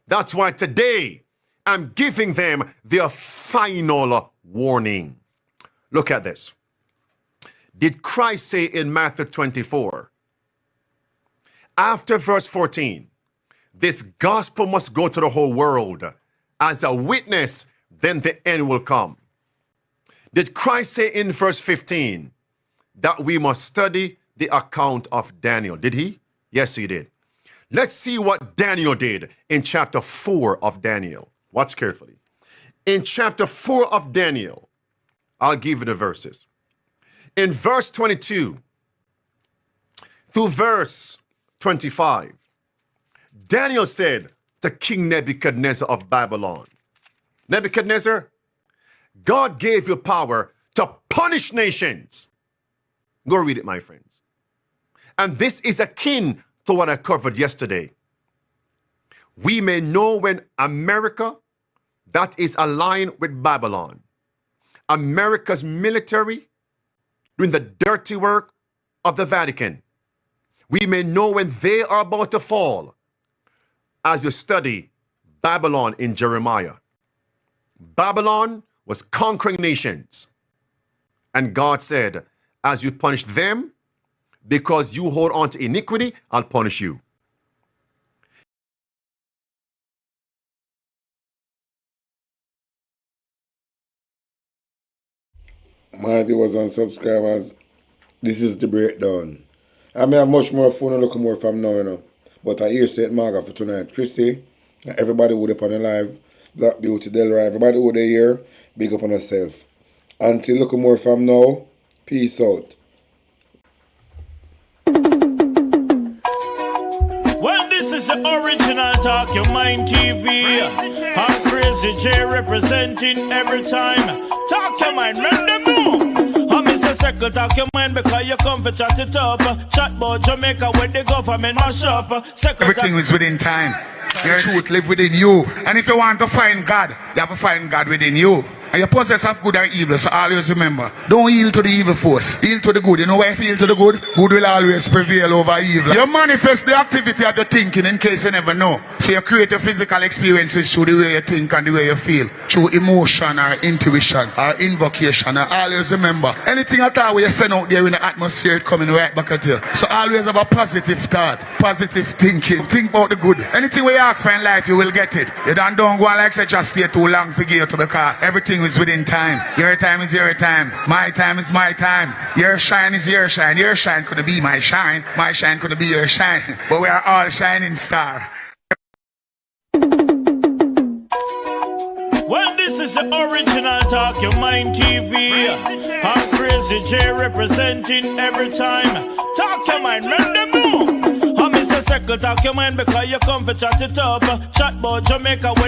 That's why today I'm giving them their final warning. Look at this. Did Christ say in Matthew 24, after verse 14, this gospel must go to the whole world as a witness, then the end will come? Did Christ say in verse 15 that we must study the account of Daniel? Did he? Yes, he did. Let's see what Daniel did in chapter 4 of Daniel. Watch carefully. In chapter 4 of Daniel, I'll give you the verses. In verse 22 through verse 25, Daniel said to King Nebuchadnezzar of Babylon, Nebuchadnezzar, God gave you power to punish nations. Go read it, my friends. And this is akin to what I covered yesterday. We may know when America, that is aligned with Babylon, America's military doing the dirty work of the Vatican. We may know when they are about to fall as you study Babylon in Jeremiah. Babylon was conquering nations. And God said, as you punish them, because you hold on to iniquity, I'll punish you. My viewers and subscribers, this is the breakdown. I may have much more fun and look more from now, you know. But I hear St. Margaret for tonight. Christy, everybody would up on the live, Black Beauty, Delray, everybody would here, big up on yourself. Until look more from now, peace out. Well, this is the original Talk Your Mind TV. I'm Crazy J representing every time. Talk your mind, let them know. I'm Mr. Circle, talk your mind because you come for chat it up. Chat about Jamaica when the government mash up. Everything is within time. Your truth live within you. And if you want to find God, you have to find God within you. And you possess of good and evil, so always remember, don't yield to the evil force. Yield to the good. You know why if you yield to the good? Good will always prevail over evil. You manifest the activity of the thinking in case you never know. So you create your physical experiences through the way you think and the way you feel. Through emotion or intuition or invocation. And always remember, anything at all where you send out there in the atmosphere, it coming right back at you. So always have a positive thought, positive thinking. Think about the good. Anything where you ask for in life, you will get it. You don't go and like say just stay too long to get to the car. Everything is within time. Your time is your time. My time is my time. Your shine is your shine. Your shine could be my shine. My shine could be your shine. But we are all shining stars. Well, this is the original Talk Your Mind TV. I'm Crazy J representing every time. Talk Your Mind, man, the move. I'm Mr. Circle, talk your mind because you come for chat it up. Chat about Jamaica.